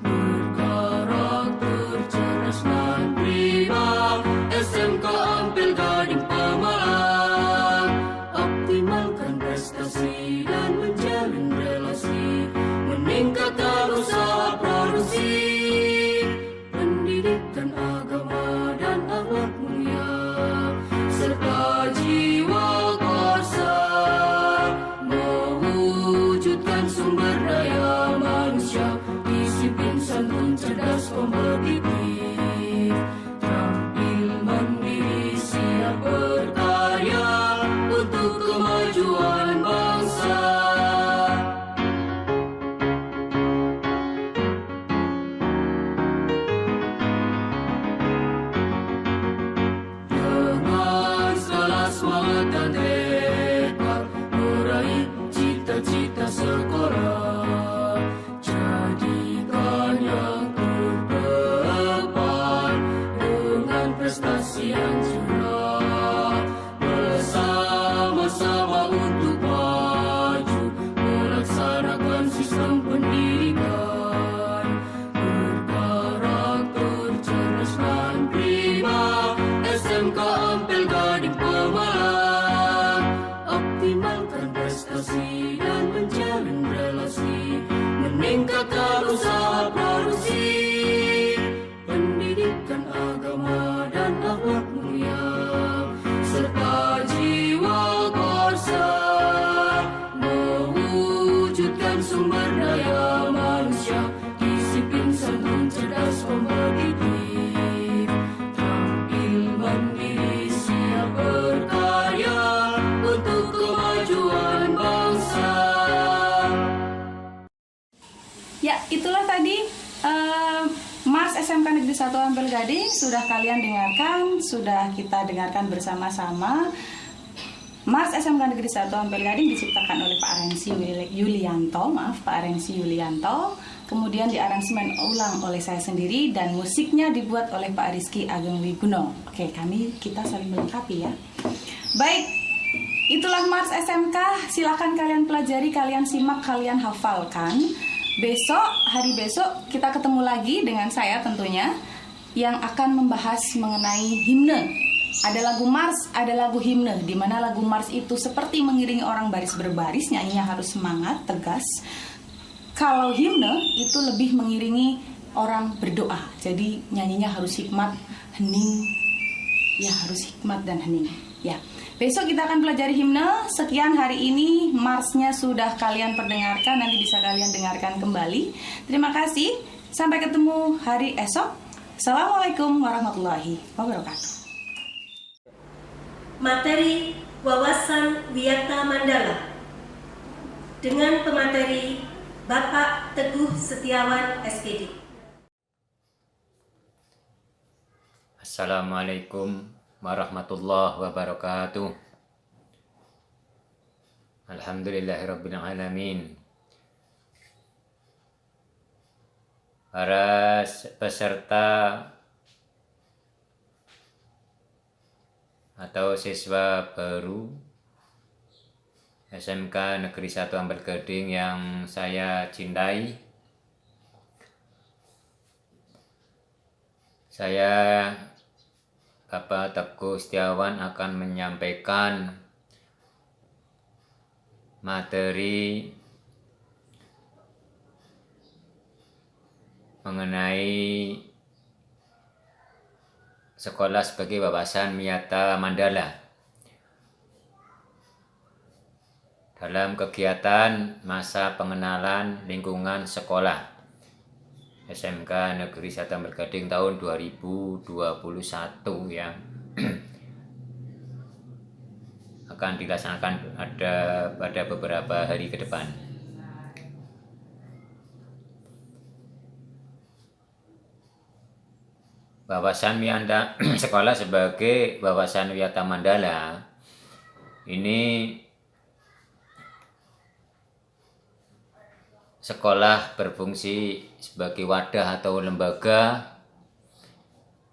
berkarakter cerdas dan prima. SMK Ampel Gading Pemalang, optimalkan prestasi dan menjalin relasi, meningkatkan usaha produksi, pendidikan agama dan akhlak mulia. yang curah, bersama-sama untuk maju melaksanakan sistem pendidikan berkarakter cerdas dan prima. SMK Ampel Gading Pemalang, optimalkan prestasi dan menjalin relasi, meningkatkan usaha produksi, pendidikan agama dan akhlak mulia, serta jiwa korsa, mewujudkan sumber daya manusia, disiplin santun cerdas kompetitif, tampil mandiri siap berkarya untuk kemajuan bangsa. Ya, itulah tadi Mars SMK Negeri 1 Ampel Gading sudah kalian dengarkan, sudah kita dengarkan bersama-sama. Mars SMK Negeri 1 Ampel Gading diciptakan oleh Pak Arensi Yulianto, kemudian diaransemen ulang oleh saya sendiri dan musiknya dibuat oleh Pak Rizky Ageng Wiguno. Oke, kita saling melengkapi ya. Baik, itulah Mars SMK. Silakan kalian pelajari, kalian simak, kalian hafalkan. Hari besok kita ketemu lagi dengan saya tentunya yang akan membahas mengenai himne. Ada lagu Mars, ada lagu himne, di mana lagu Mars itu seperti mengiringi orang baris berbaris, nyanyinya harus semangat, tegas. Kalau himne itu lebih mengiringi orang berdoa, jadi nyanyinya harus hikmat, hening, ya harus hikmat dan hening. Ya, besok kita akan pelajari himne. Sekian hari ini, Marsnya sudah kalian perdengarkan, nanti bisa kalian dengarkan kembali. Terima kasih, sampai ketemu hari esok. Assalamualaikum warahmatullahi wabarakatuh. Materi Wawasan Wiyata Mandala dengan pemateri Bapak Teguh Setiawan SPD. Assalamualaikum warahmatullahi wabarakatuh. Alhamdulillahirabbil alamin. Para peserta atau siswa baru SMK Negeri 1 Ampel Gading yang saya cintai, saya Bapak Teguh Setiawan akan menyampaikan materi mengenai sekolah sebagai wawasan wiyata mandala dalam kegiatan masa pengenalan lingkungan sekolah SMK Negeri 1 Ampel Gading tahun 2021 yang akan dilaksanakan pada beberapa hari ke depan. Wawasan wiyata sekolah sebagai wawasan wiyata mandala ini sekolah berfungsi sebagai wadah atau lembaga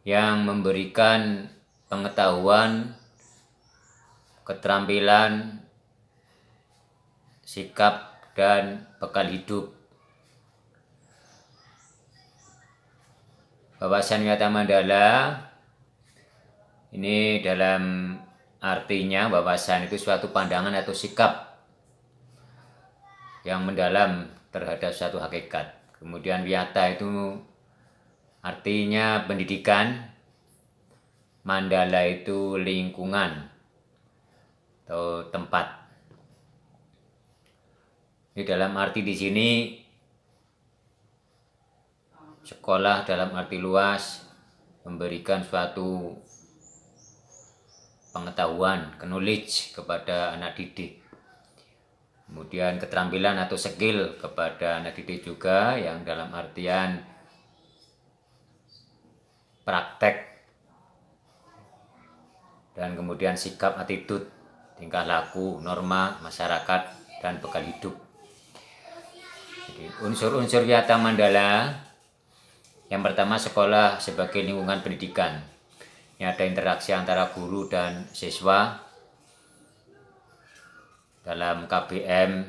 yang memberikan pengetahuan, keterampilan, sikap, dan bekal hidup. Wawasan wiyata mandala ini dalam artinya wawasan itu suatu pandangan atau sikap yang mendalam terhadap suatu hakikat. Kemudian wiyata itu artinya pendidikan, mandala itu lingkungan atau tempat. Ini dalam arti di sini sekolah dalam arti luas memberikan suatu pengetahuan, knowledge kepada anak didik. Kemudian keterampilan atau skill kepada anak didik juga yang dalam artian praktek. Dan kemudian sikap, attitude, tingkah laku, norma, masyarakat, dan bekal hidup. Jadi unsur-unsur wiyata mandala yang pertama sekolah sebagai lingkungan pendidikan. Ini ada interaksi antara guru dan siswa dalam KBM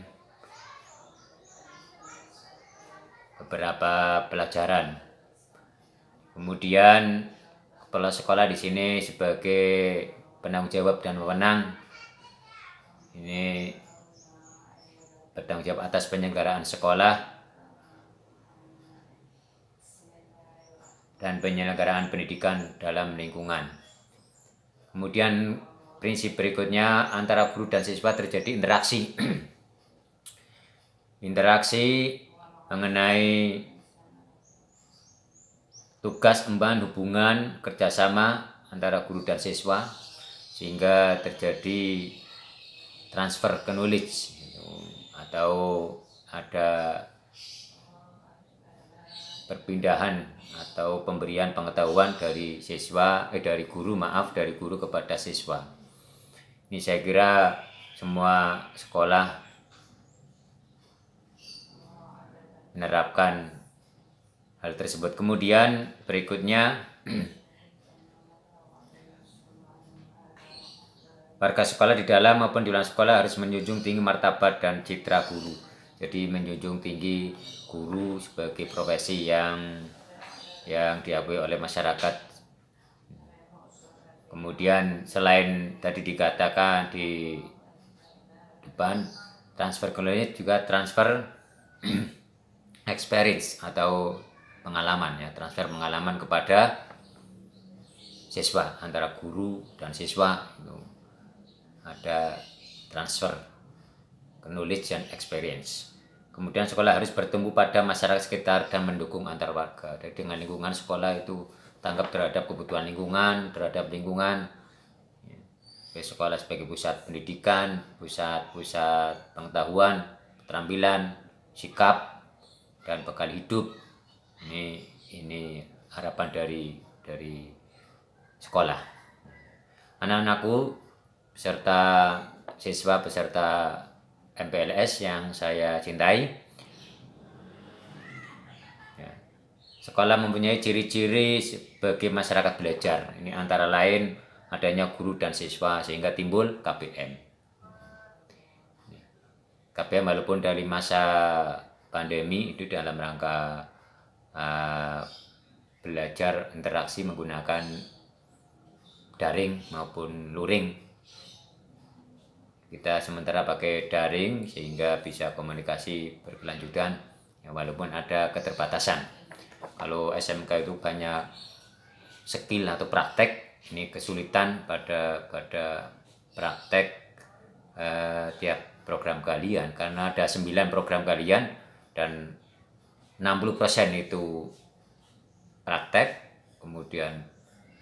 beberapa pelajaran. Kemudian kepala sekolah di sini sebagai penanggung jawab dan wewenang ini bertanggung jawab atas penyelenggaraan sekolah dan penyelenggaraan pendidikan dalam lingkungan. Kemudian prinsip berikutnya, antara guru dan siswa terjadi interaksi. Interaksi mengenai tugas emban hubungan kerjasama antara guru dan siswa sehingga terjadi transfer knowledge atau ada perpindahan atau pemberian pengetahuan dari dari guru kepada siswa. Ini saya kira semua sekolah menerapkan hal tersebut. Kemudian berikutnya, warga sekolah di dalam maupun di luar sekolah harus menjunjung tinggi martabat dan citra guru. Jadi menjunjung tinggi guru sebagai profesi yang diakui oleh masyarakat. Kemudian selain tadi dikatakan di depan transfer knowledge, juga transfer experience atau pengalaman, ya, transfer pengalaman kepada siswa, antara guru dan siswa itu ada transfer knowledge dan experience. Kemudian sekolah harus bertumbuh pada masyarakat sekitar dan mendukung antar warga. Jadi dengan lingkungan sekolah itu tanggap terhadap kebutuhan lingkungan, terhadap lingkungan. Sekolah sebagai pusat pendidikan, pusat pengetahuan, keterampilan, sikap, dan bekal hidup. Ini harapan dari sekolah. Anak-anakku beserta siswa peserta MPLS yang saya cintai, ya, sekolah mempunyai ciri-ciri sebagai masyarakat belajar. Ini antara lain adanya guru dan siswa sehingga timbul KBM. KBM walaupun dari masa pandemi itu dalam rangka belajar interaksi menggunakan daring maupun luring. Kita sementara pakai daring sehingga bisa komunikasi berkelanjutan, ya, walaupun ada keterbatasan. Kalau SMK itu banyak skill atau praktek, ini kesulitan pada praktek tiap program kalian, karena ada 9 program kalian dan 60% itu praktek, kemudian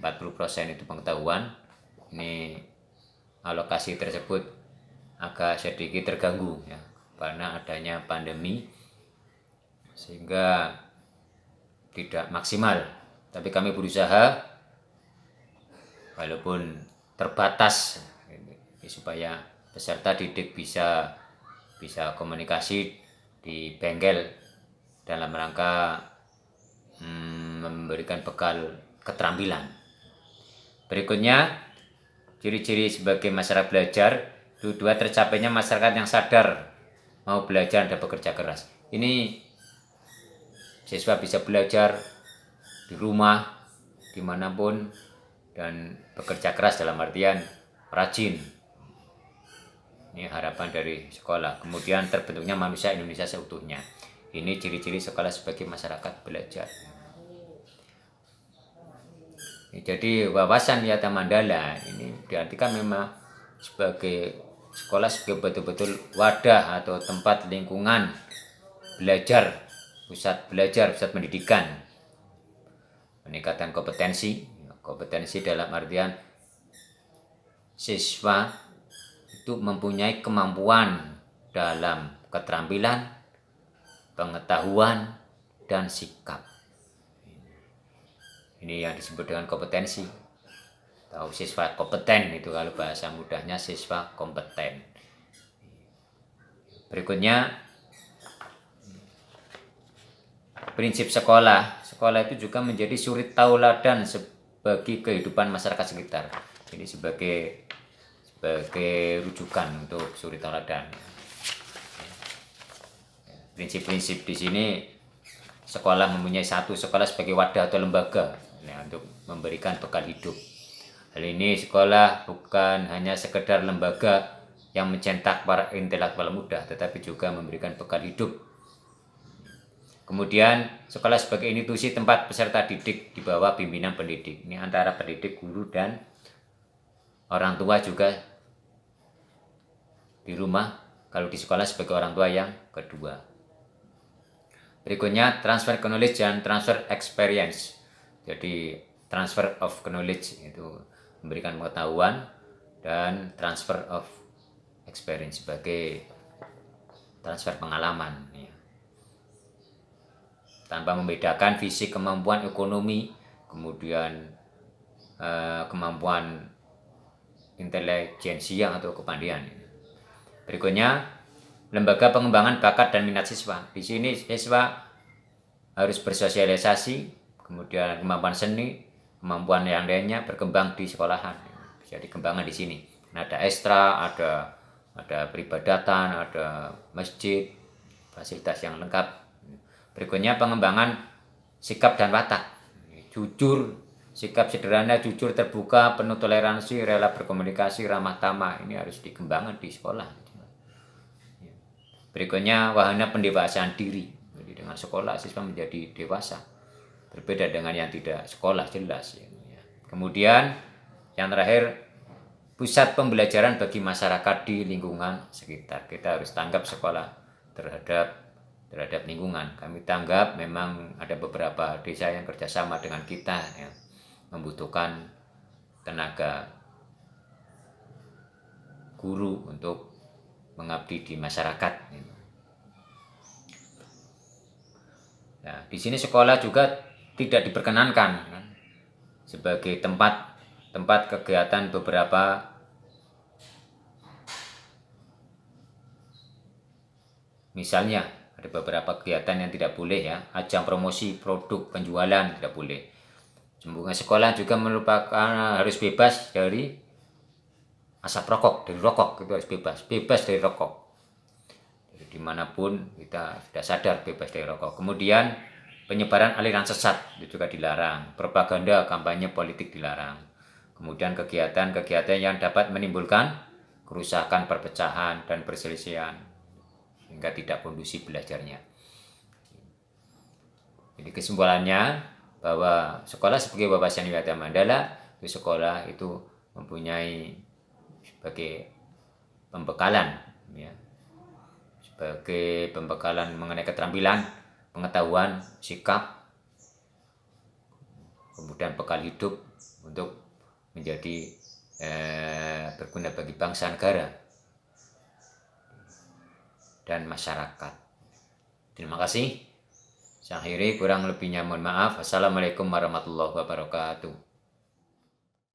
40% itu pengetahuan. Ini alokasi tersebut agak sedikit terganggu, ya, karena adanya pandemi sehingga tidak maksimal. Tapi kami berusaha walaupun terbatas supaya peserta didik bisa komunikasi di bengkel dalam rangka memberikan bekal keterampilan. Berikutnya, ciri-ciri sebagai masyarakat belajar. Dua, tercapainya masyarakat yang sadar mau belajar dan bekerja keras. Ini siswa bisa belajar di rumah, dimanapun, dan bekerja keras dalam artian rajin. Ini harapan dari sekolah. Kemudian terbentuknya manusia Indonesia seutuhnya. Ini ciri-ciri sekolah sebagai masyarakat belajar. Jadi wawasan Yata Mandala ini diartikan memang sebagai sekolah sebagai betul-betul wadah atau tempat lingkungan belajar, pusat pendidikan, peningkatan kompetensi dalam artian siswa itu mempunyai kemampuan dalam keterampilan, pengetahuan, dan sikap. Ini yang disebut dengan kompetensi. Tahu siswa kompeten itu kalau bahasa mudahnya siswa kompeten. Berikutnya, prinsip sekolah. Sekolah itu juga menjadi suri tauladan bagi kehidupan masyarakat sekitar. Ini sebagai rujukan untuk suri tauladan. Prinsip-prinsip di sini, sekolah mempunyai satu sekolah sebagai wadah atau lembaga untuk memberikan bekal hidup. Hal ini sekolah bukan hanya sekedar lembaga yang mencetak para intelektual muda, tetapi juga memberikan bekal hidup. Kemudian sekolah sebagai institusi tempat peserta didik di bawah pimpinan pendidik. Ini antara pendidik, guru, dan orang tua juga di rumah, kalau di sekolah sebagai orang tua yang kedua. Berikutnya transfer knowledge dan transfer experience. Jadi transfer of knowledge itu memberikan pengetahuan, dan transfer of experience sebagai transfer pengalaman. Tanpa membedakan fisik, kemampuan ekonomi, kemudian kemampuan intelijensia atau kepandaian. Berikutnya lembaga pengembangan bakat dan minat siswa. Di sini siswa harus bersosialisasi, kemudian kemampuan seni, kemampuan yang lainnya berkembang di sekolahan. Bisa dikembangkan di sini. Ada ekstra, ada peribadatan, ada masjid, fasilitas yang lengkap. Berikutnya pengembangan sikap dan watak. Jujur, sikap sederhana, jujur, terbuka, penuh toleransi, rela berkomunikasi, ramah tamah. Ini harus dikembangkan di sekolah. Berikutnya wahana pendewasaan diri. Jadi dengan sekolah siswa menjadi dewasa. Berbeda dengan yang tidak sekolah, jelas. Kemudian yang terakhir, pusat pembelajaran bagi masyarakat di lingkungan sekitar. Kita harus tanggap sekolah terhadap lingkungan. Kami tanggap memang ada beberapa desa yang kerjasama dengan kita, membutuhkan tenaga guru untuk mengabdi di masyarakat. Nah, di sini sekolah juga tidak diperkenankan sebagai tempat kegiatan beberapa misalnya ada beberapa kegiatan yang tidak boleh, ajang promosi produk, penjualan tidak boleh. Lingkungan sekolah juga merupakan harus bebas dari asap rokok, dari rokok itu harus bebas dari rokok. Jadi dimanapun kita sudah sadar bebas dari rokok. Kemudian penyebaran aliran sesat itu juga dilarang, propaganda, kampanye politik dilarang. Kemudian kegiatan-kegiatan yang dapat menimbulkan kerusakan, perpecahan, dan perselisihan sehingga tidak kondusif belajarnya. Jadi kesimpulannya bahwa sekolah sebagai wawasan Wilayah Mandala, itu sekolah itu mempunyai sebagai pembekalan, sebagai pembekalan mengenai keterampilan, pengetahuan, sikap, kemudian bekal hidup untuk menjadi berguna bagi bangsa, negara, dan masyarakat. Terima kasih. Saya akhiri, kurang lebihnya mohon maaf. Assalamualaikum warahmatullahi wabarakatuh.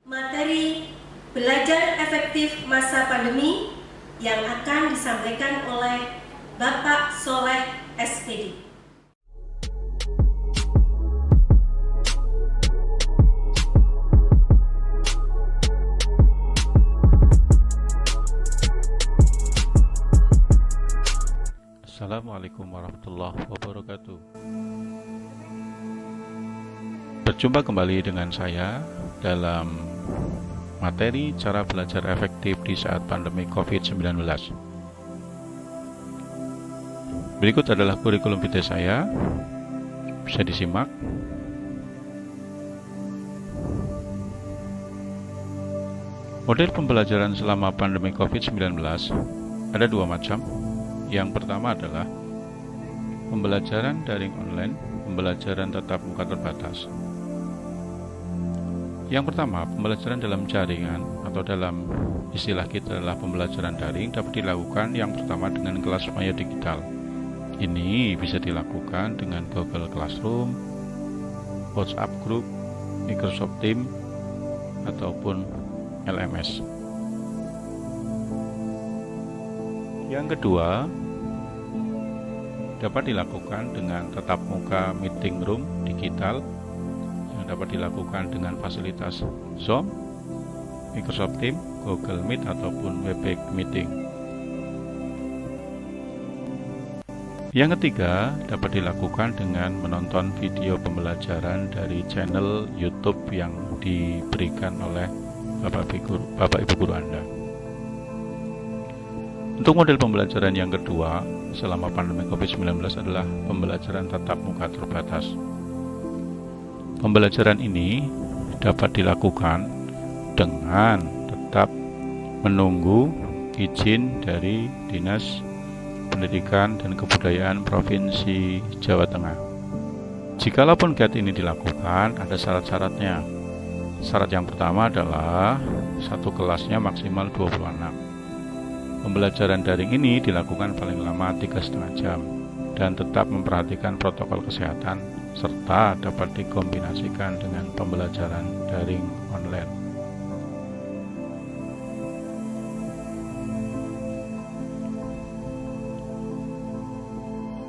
Materi belajar efektif masa pandemi yang akan disampaikan oleh Bapak Soleh SPD. Assalamualaikum warahmatullahi wabarakatuh. Berjumpa kembali dengan saya dalam materi cara belajar efektif di saat pandemi COVID-19. Berikut adalah kurikulum vitae saya, bisa disimak. Model pembelajaran selama pandemi COVID-19 ada dua macam. Yang pertama adalah pembelajaran daring online, pembelajaran tatap muka terbatas. Yang pertama, pembelajaran dalam jaringan atau dalam istilah kita adalah pembelajaran daring dapat dilakukan yang pertama dengan kelas maya digital. Ini bisa dilakukan dengan Google Classroom, WhatsApp Group, Microsoft Teams, ataupun LMS. Yang kedua, dapat dilakukan dengan tatap muka meeting room digital yang dapat dilakukan dengan fasilitas Zoom, Microsoft Teams, Google Meet, ataupun Webex Meeting. Yang ketiga, dapat dilakukan dengan menonton video pembelajaran dari channel YouTube yang diberikan oleh Bapak Ibu Guru Anda. Untuk model pembelajaran yang kedua selama pandemi COVID-19 adalah pembelajaran tatap muka terbatas. Pembelajaran ini dapat dilakukan dengan tetap menunggu izin dari Dinas Pendidikan dan Kebudayaan Provinsi Jawa Tengah. Jikalaupun kegiatan ini dilakukan, ada syarat-syaratnya. Syarat yang pertama adalah satu kelasnya maksimal 20 anak. Pembelajaran daring ini dilakukan paling lama 3,5 jam dan tetap memperhatikan protokol kesehatan serta dapat dikombinasikan dengan pembelajaran daring online.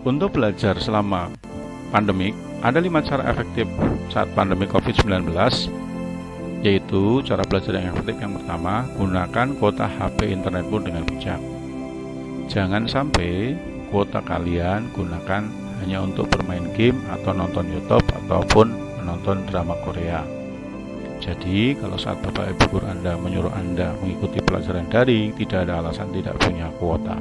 Untuk belajar selama pandemik, ada 5 cara efektif saat pandemi COVID-19, yaitu cara belajar yang efektif. Yang pertama, gunakan kuota HP internetmu dengan bijak. Jangan sampai kuota kalian gunakan hanya untuk bermain game atau nonton YouTube ataupun menonton drama Korea. Jadi, kalau saat Bapak Ibu Guru Anda menyuruh Anda mengikuti pelajaran daring, tidak ada alasan tidak punya kuota.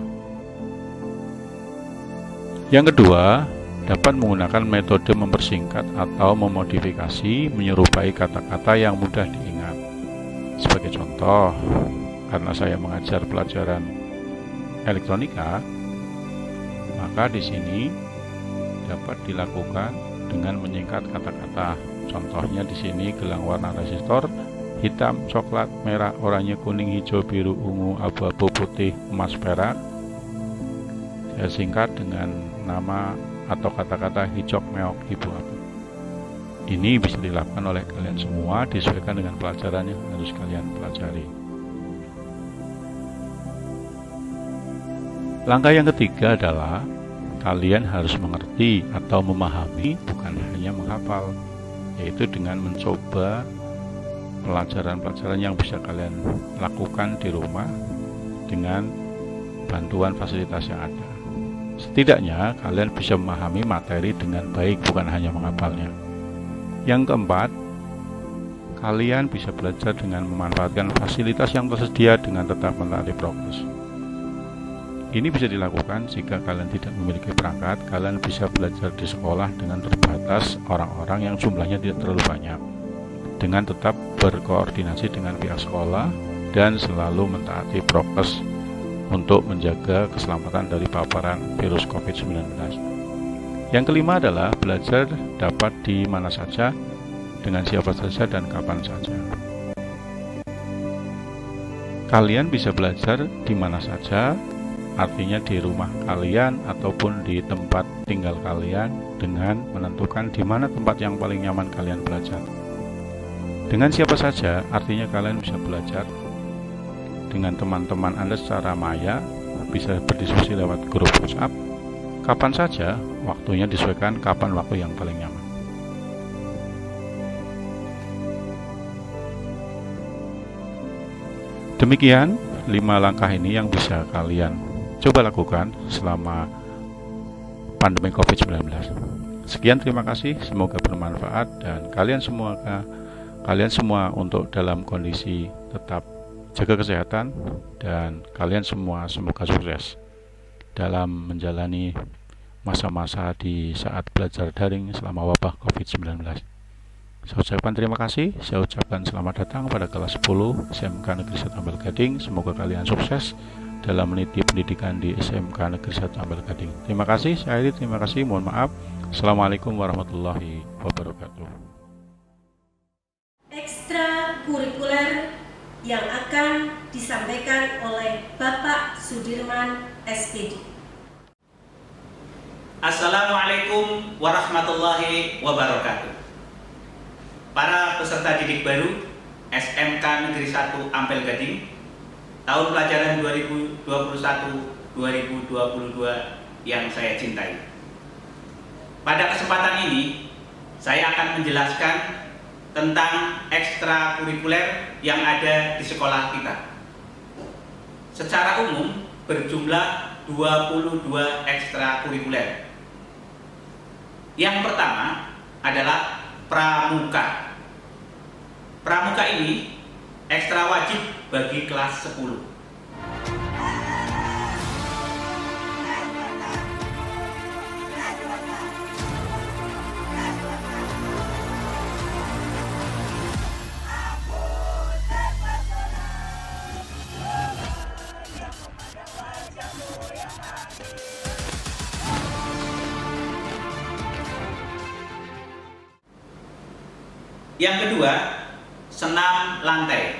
Yang kedua, dapat menggunakan metode mempersingkat atau memodifikasi menyerupai kata-kata yang mudah diingat. Sebagai contoh, karena saya mengajar pelajaran elektronika, maka di sini dapat dilakukan dengan menyingkat kata-kata. Contohnya di sini gelang warna resistor hitam, coklat, merah, oranye, kuning, hijau, biru, ungu, abu-abu, putih, emas, perak. Saya singkat dengan nama atau kata-kata hijau, meok, ibu, abu. Ini bisa dilakukan oleh kalian semua, disesuaikan dengan pelajaran yang harus kalian pelajari. Langkah yang ketiga adalah kalian harus mengerti atau memahami, bukan hanya menghafal, yaitu dengan mencoba pelajaran-pelajaran yang bisa kalian lakukan di rumah dengan bantuan fasilitas yang ada. Setidaknya kalian bisa memahami materi dengan baik, bukan hanya menghafalnya. Yang keempat, kalian bisa belajar dengan memanfaatkan fasilitas yang tersedia dengan tetap mentaati prokes. Ini bisa dilakukan jika kalian tidak memiliki perangkat. Kalian bisa belajar di sekolah dengan terbatas orang-orang yang jumlahnya tidak terlalu banyak, dengan tetap berkoordinasi dengan pihak sekolah dan selalu mentaati prokes untuk menjaga keselamatan dari paparan virus COVID-19. Yang kelima adalah belajar dapat di mana saja, dengan siapa saja, dan kapan saja. Kalian bisa belajar di mana saja, artinya di rumah kalian ataupun di tempat tinggal kalian, dengan menentukan di mana tempat yang paling nyaman kalian belajar. Dengan siapa saja, artinya kalian bisa belajar dengan teman-teman Anda secara maya, bisa berdiskusi lewat grup WhatsApp. Kapan saja, waktunya disesuaikan kapan waktu yang paling nyaman. Demikian 5 langkah ini yang bisa kalian coba lakukan selama pandemi COVID-19. Sekian, terima kasih, semoga bermanfaat dan kalian semua untuk dalam kondisi tetap jaga kesehatan, dan kalian semua semoga sukses dalam menjalani masa-masa di saat belajar daring selama wabah COVID-19. Saya ucapkan terima kasih, saya ucapkan selamat datang pada kelas 10 SMK Negeri 1 Ampel Gading. Semoga kalian sukses dalam meniti pendidikan di SMK Negeri 1 Ampel Gading. Terima kasih, saya akhiri, terima kasih, mohon maaf. Assalamualaikum warahmatullahi wabarakatuh. Ekstra kurikuler yang akan disampaikan oleh Bapak Sudirman SPD. Assalamualaikum warahmatullahi wabarakatuh. Para peserta didik baru SMK Negeri 1 Ampel Gading tahun pelajaran 2021-2022 yang saya cintai. Pada kesempatan ini, saya akan menjelaskan tentang ekstrakurikuler yang ada di sekolah kita. Secara umum berjumlah 22 ekstrakurikuler. Yang pertama adalah pramuka. Pramuka ini ekstra wajib bagi kelas 10. Yang kedua, senam lantai.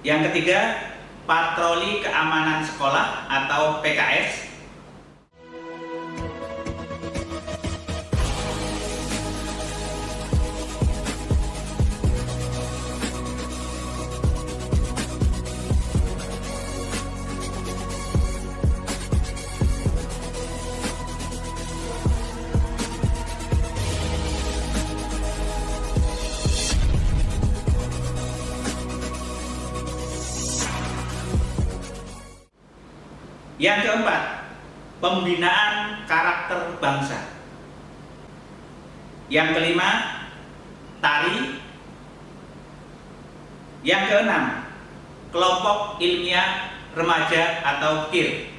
Yang ketiga, patroli keamanan sekolah atau PKS. Yang keempat, pembinaan karakter bangsa. Yang kelima, tari. Yang keenam, kelompok ilmiah remaja atau KIR.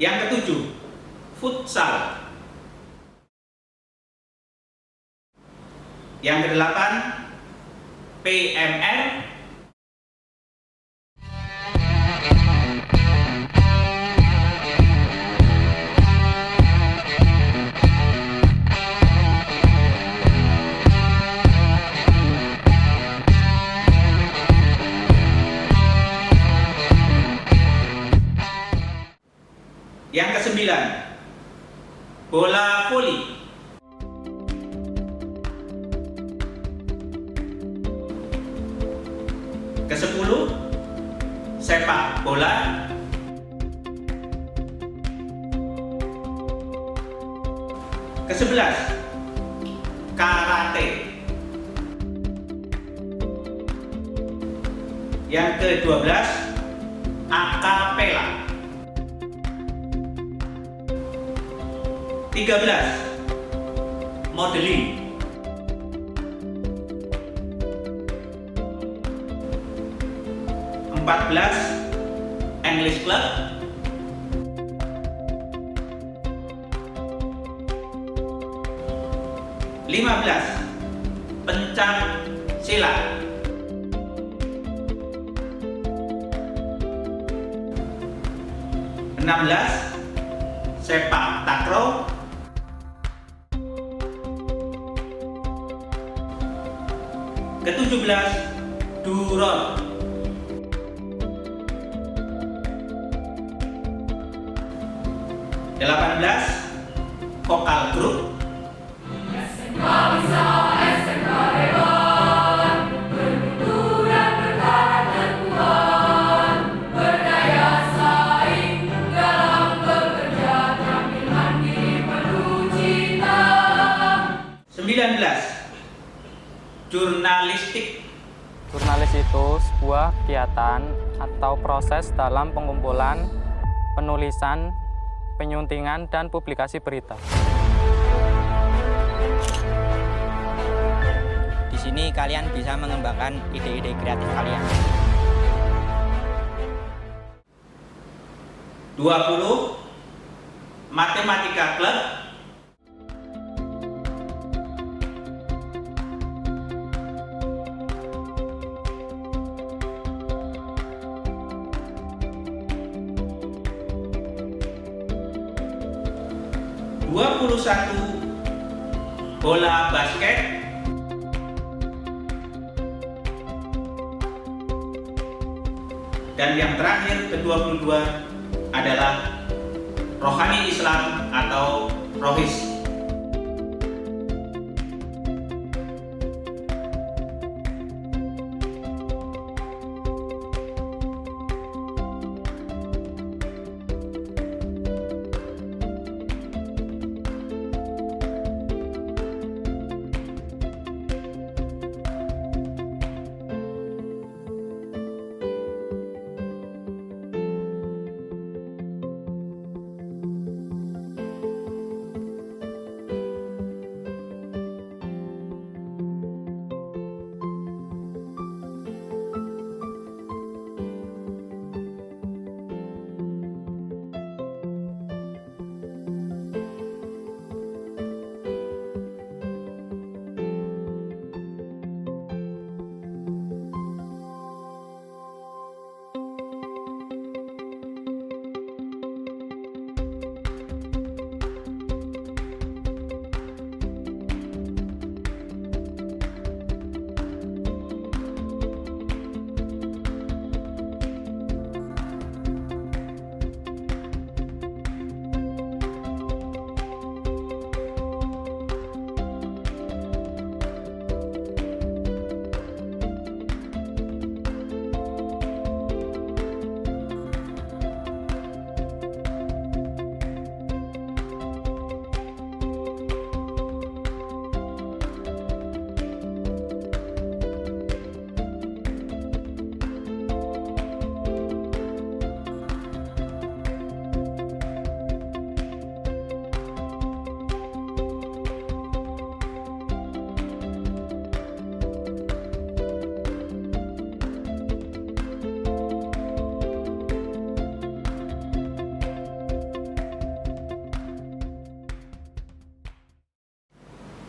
Yang ketujuh, futsal. Yang kedelapan, PMR. Yang kesembilan, bola voli. Kesepuluh, sepak bola. Kesebelas, karate. Yang ke-12, akapela. 13, modeling. 14, English Club. 15, pencak silat. 16, sepak takraw. 17, durot. 18, vokal grup. Berdaya saing dalam bekerja, terampil mandiri penuh cinta. 19, jurnalistik. Jurnalis itu sebuah kegiatan atau proses dalam pengumpulan, penulisan, penyuntingan, dan publikasi berita. Di sini kalian bisa mengembangkan ide-ide kreatif kalian. 20 Matematika Club, 21 bola basket, dan yang terakhir ke-22 adalah rohani Islam atau rohis.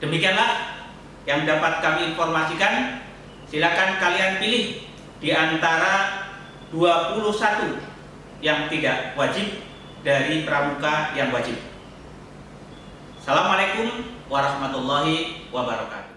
Demikianlah yang dapat kami informasikan. Silakan kalian pilih di antara 21 yang tidak wajib dari pramuka yang wajib. Assalamualaikum warahmatullahi wabarakatuh.